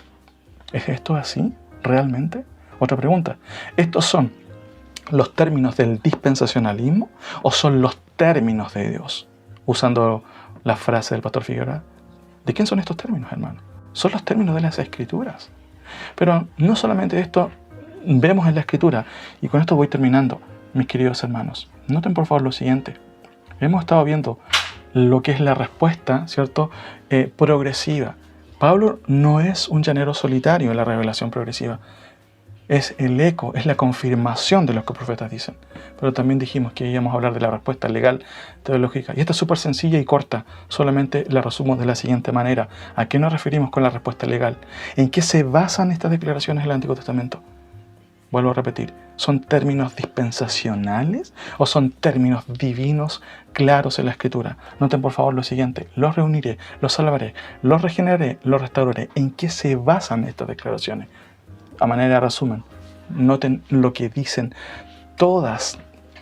[SPEAKER 1] ¿Es esto así realmente? Otra pregunta. ¿Estos son los términos del dispensacionalismo o son los términos de Dios? Usando la frase del pastor Figueroa. ¿De quién son estos términos, hermano? Son los términos de las Escrituras. Pero no solamente esto vemos en la Escritura. Y con esto voy terminando, mis queridos hermanos. Noten por favor lo siguiente. Hemos estado viendo lo que es la respuesta, ¿cierto?, progresiva. Pablo no es un llanero solitario en la revelación progresiva. Es el eco, es la confirmación de lo que los profetas dicen. Pero también dijimos que íbamos a hablar de la respuesta legal, teológica. Y esta es súper sencilla y corta. Solamente la resumo de la siguiente manera. ¿A qué nos referimos con la respuesta legal? ¿En qué se basan estas declaraciones del Antiguo Testamento? Vuelvo a repetir, ¿son términos dispensacionales o son términos divinos claros en la Escritura? Noten por favor lo siguiente, los reuniré, los salvaré, los regeneraré, los restauraré. ¿En qué se basan estas declaraciones? A manera de resumen, noten lo que dicen todas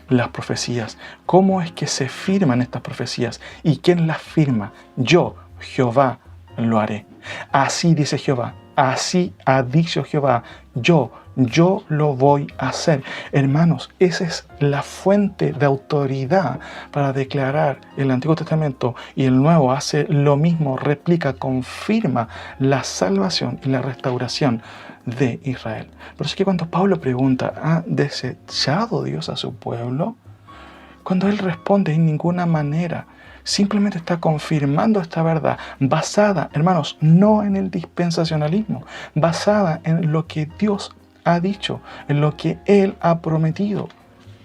[SPEAKER 1] las profecías. ¿Cómo es que se firman estas profecías? ¿Y quién las firma? Yo, Jehová, lo haré. Así dice Jehová, así ha dicho Jehová, yo lo voy a hacer. Hermanos, esa es la fuente de autoridad para declarar. El Antiguo Testamento y el Nuevo hace lo mismo, replica, confirma la salvación y la restauración de Israel. Por eso es que cuando Pablo pregunta, ¿ha desechado Dios a su pueblo? Cuando él responde, en ninguna manera. Simplemente está confirmando esta verdad, basada, hermanos, no en el dispensacionalismo, basada en lo que Dios ha dicho, en lo que Él ha prometido.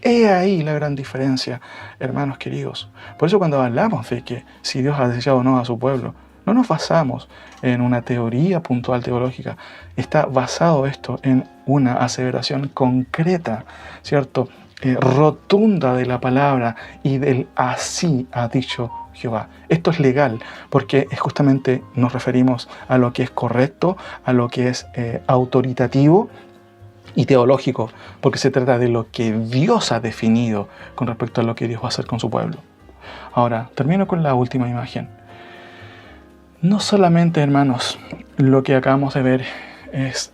[SPEAKER 1] He ahí la gran diferencia, hermanos queridos. Por eso cuando hablamos de que si Dios ha desechado o no a su pueblo, no nos basamos en una teoría puntual teológica. Está basado esto en una aseveración concreta, ¿cierto? Rotunda de la palabra y del así ha dicho Jehová. Esto es legal porque justamente nos referimos a lo que es correcto, a lo que es autoritativo y teológico, porque se trata de lo que Dios ha definido con respecto a lo que Dios va a hacer con su pueblo. Ahora, termino con la última imagen. No solamente, hermanos, lo que acabamos de ver es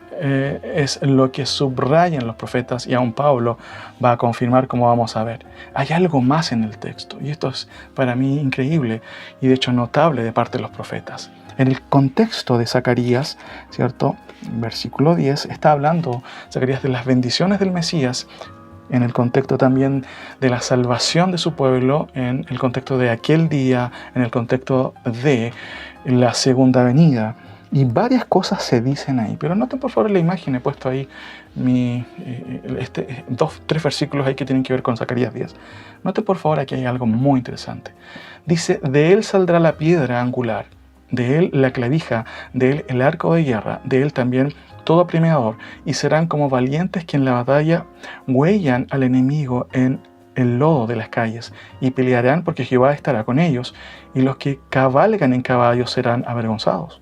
[SPEAKER 1] lo que subrayan los profetas y aún Pablo va a confirmar, como vamos a ver. Hay algo más en el texto y esto es para mí increíble y de hecho notable de parte de los profetas. En el contexto de Zacarías, ¿cierto? Versículo 10, está hablando Zacarías de las bendiciones del Mesías, en el contexto también de la salvación de su pueblo, en el contexto de aquel día, en el contexto de la segunda venida. Y varias cosas se dicen ahí, pero noten por favor la imagen, he puesto ahí tres versículos ahí que tienen que ver con Zacarías 10. Noten por favor, aquí hay algo muy interesante. Dice, de él saldrá la piedra angular, de él la clavija, de él el arco de guerra, de él también todo apremiador, y serán como valientes que en la batalla huellan al enemigo en el lodo de las calles, y pelearán porque Jehová estará con ellos, y los que cabalgan en caballos serán avergonzados.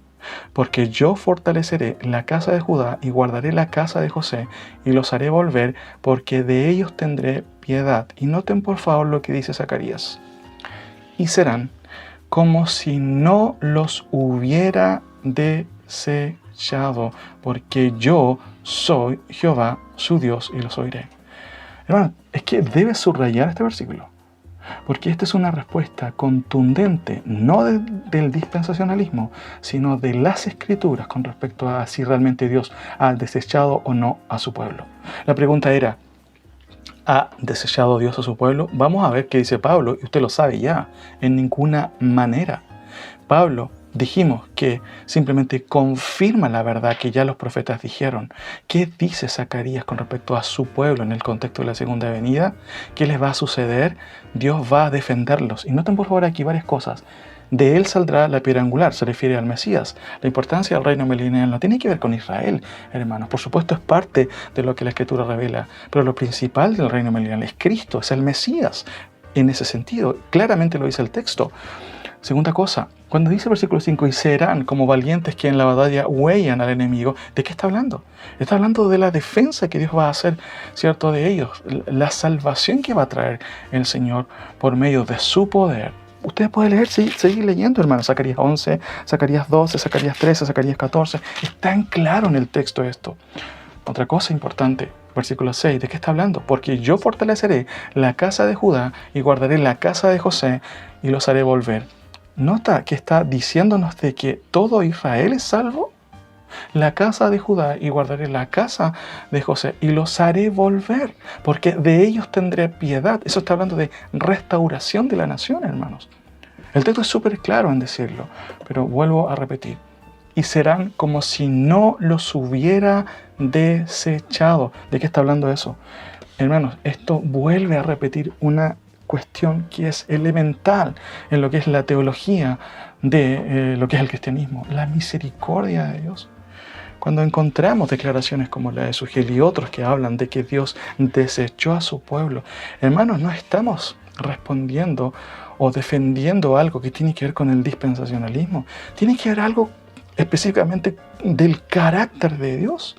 [SPEAKER 1] Porque yo fortaleceré la casa de Judá y guardaré la casa de José y los haré volver, porque de ellos tendré piedad. Y noten por favor lo que dice Zacarías. Y serán como si no los hubiera desechado, porque yo soy Jehová, su Dios, y los oiré. Hermano, es que debes subrayar este versículo. Porque esta es una respuesta contundente, no del dispensacionalismo, sino de las Escrituras con respecto a si realmente Dios ha desechado o no a su pueblo. La pregunta era, ¿ha desechado Dios a su pueblo? Vamos a ver qué dice Pablo, y usted lo sabe ya, en ninguna manera. Pablo, dijimos que simplemente confirma la verdad que ya los profetas dijeron. ¿Qué dice Zacarías con respecto a su pueblo en el contexto de la segunda venida? ¿Qué les va a suceder? Dios va a defenderlos. Y noten por favor aquí varias cosas. De él saldrá la piedra angular, se refiere al Mesías. La importancia del reino milenial no tiene que ver con Israel, hermanos. Por supuesto es parte de lo que la Escritura revela, pero lo principal del reino milenial es Cristo, es el Mesías. En ese sentido, claramente lo dice el texto. Segunda cosa, cuando dice el versículo 5, y serán como valientes que en la batalla huellan al enemigo, ¿de qué está hablando? Está hablando de la defensa que Dios va a hacer, ¿cierto?, de ellos, la salvación que va a traer el Señor por medio de su poder. Ustedes pueden leer, seguir leyendo, hermanos, Zacarías 11, Zacarías 12, Zacarías 13, Zacarías 14. Está en claro en el texto esto. Otra cosa importante, versículo 6, ¿de qué está hablando? Porque yo fortaleceré la casa de Judá y guardaré la casa de José y los haré volver. Nota que está diciéndonos de que todo Israel es salvo. La casa de Judá y guardaré la casa de José y los haré volver, porque de ellos tendré piedad. Eso está hablando de restauración de la nación, hermanos. El texto es súper claro en decirlo, pero vuelvo a repetir. Y serán como si no los hubiera desechado. ¿De qué está hablando eso? Hermanos, esto vuelve a repetir una cuestión que es elemental en lo que es la teología de lo que es el cristianismo, la misericordia de Dios. Cuando encontramos declaraciones como la de Sugiel y otros que hablan de que Dios desechó a su pueblo, hermanos, no estamos respondiendo o defendiendo algo que tiene que ver con el dispensacionalismo. Tiene que ver algo específicamente del carácter de Dios.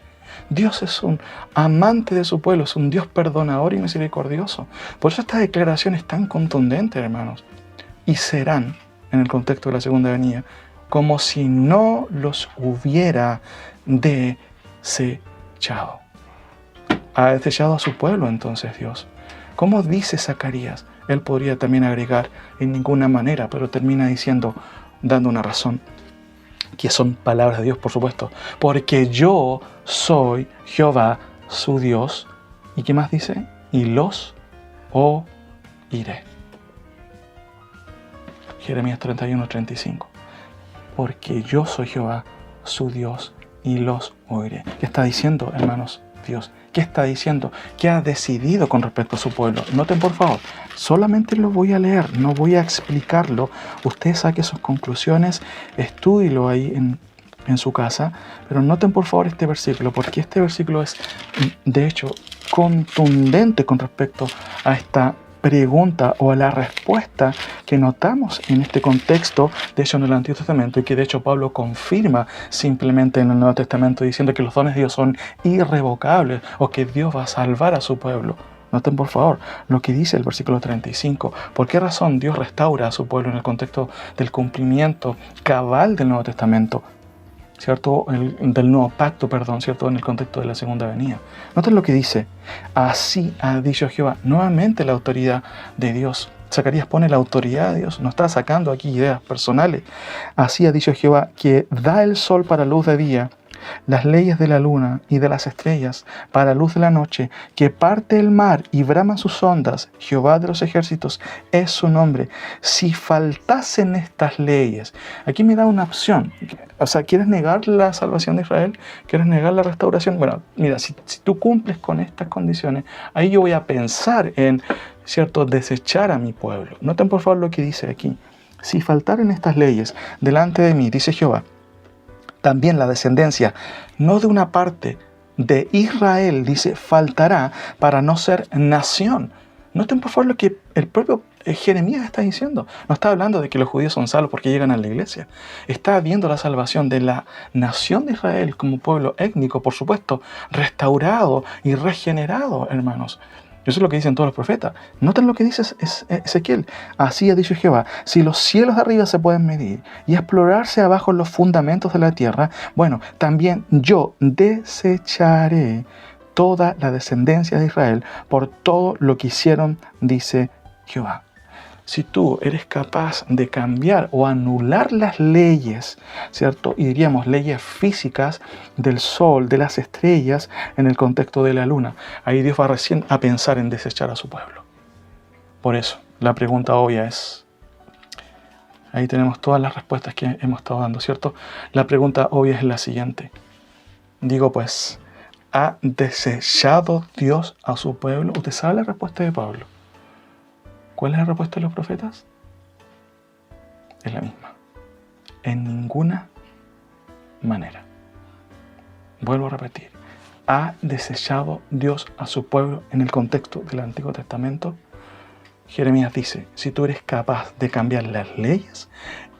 [SPEAKER 1] Dios es un amante de su pueblo, es un Dios perdonador y misericordioso. Por eso esta declaración es tan contundente, hermanos. Y serán, en el contexto de la segunda venida, como si no los hubiera desechado. Ha desechado a su pueblo entonces Dios. ¿Cómo dice Zacarías? Él podría también agregar en ninguna manera, pero termina diciendo, dando una razón, que son palabras de Dios, por supuesto. Porque yo soy Jehová, su Dios. ¿Y qué más dice? Y los oiré. Jeremías 31:35. Porque yo soy Jehová, su Dios, y los oiré. ¿Qué está diciendo, hermanos, Dios? ¿Qué está diciendo? ¿Qué ha decidido con respecto a su pueblo? Noten, por favor, solamente lo voy a leer, no voy a explicarlo. Usted saque sus conclusiones, estúdielo ahí en su casa, pero noten, por favor, este versículo, porque este versículo es, de hecho, contundente con respecto a esta pregunta o a la respuesta que notamos en este contexto, de hecho en el Antiguo Testamento, y que de hecho Pablo confirma simplemente en el Nuevo Testamento diciendo que los dones de Dios son irrevocables o que Dios va a salvar a su pueblo. Noten por favor lo que dice el versículo 35. ¿Por qué razón Dios restaura a su pueblo en el contexto del cumplimiento cabal del Nuevo Testamento? ¿Cierto? Del nuevo pacto, perdón, ¿cierto? En el contexto de la segunda venida. Noten lo que dice. Así ha dicho Jehová. Nuevamente la autoridad de Dios. Zacarías pone la autoridad de Dios. No está sacando aquí ideas personales. Así ha dicho Jehová, que da el sol para luz de día, las leyes de la luna y de las estrellas para luz de la noche, que parte el mar y brama sus ondas. Jehová de los ejércitos es su nombre. Si faltasen estas leyes, aquí me da una opción. O sea, ¿quieres negar la salvación de Israel? ¿Quieres negar la restauración? Bueno, mira, si tú cumples con estas condiciones, ahí yo voy a pensar en, ¿cierto?, desechar a mi pueblo. Noten por favor lo que dice aquí. Si faltaren estas leyes delante de mí, dice Jehová, también la descendencia, no de una parte de Israel, dice, faltará para no ser nación. Noten por favor lo que el propio Jeremías está diciendo. No está hablando de que los judíos son salvos porque llegan a la iglesia. Está viendo la salvación de la nación de Israel como pueblo étnico, por supuesto, restaurado y regenerado, hermanos. Eso es lo que dicen todos los profetas. Noten lo que dice Ezequiel. Así ha dicho Jehová, si los cielos de arriba se pueden medir y explorarse abajo los fundamentos de la tierra, bueno, también yo desecharé toda la descendencia de Israel por todo lo que hicieron, dice Jehová. Si tú eres capaz de cambiar o anular las leyes, ¿cierto? Y diríamos leyes físicas del sol, de las estrellas, en el contexto de la luna, ahí Dios va recién a pensar en desechar a su pueblo. Por eso, la pregunta obvia es, ahí tenemos todas las respuestas que hemos estado dando, ¿cierto? La pregunta obvia es la siguiente. Digo pues, ¿ha desechado Dios a su pueblo? ¿Usted sabe la respuesta de Pablo? ¿Cuál es la respuesta de los profetas? Es la misma. En ninguna manera. Vuelvo a repetir. ¿Ha desechado Dios a su pueblo en el contexto del Antiguo Testamento? Jeremías dice, si tú eres capaz de cambiar las leyes,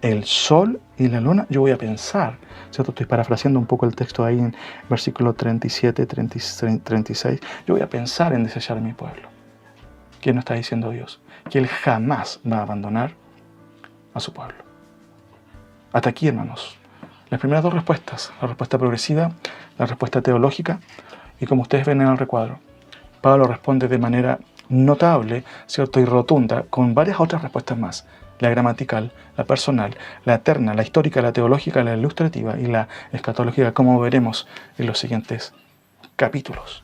[SPEAKER 1] el sol y la luna, yo voy a pensar, ¿cierto? Estoy parafraseando un poco el texto ahí en versículo 37, 36. Yo voy a pensar en desechar a mi pueblo. ¿Qué nos está diciendo Dios? Que Él jamás va a abandonar a su pueblo. Hasta aquí, hermanos. Las primeras dos respuestas, la respuesta progresiva, la respuesta teológica, y como ustedes ven en el recuadro, Pablo responde de manera notable, ¿cierto?, y rotunda, con varias otras respuestas más. La gramatical, la personal, la eterna, la histórica, la teológica, la ilustrativa y la escatológica, como veremos en los siguientes capítulos.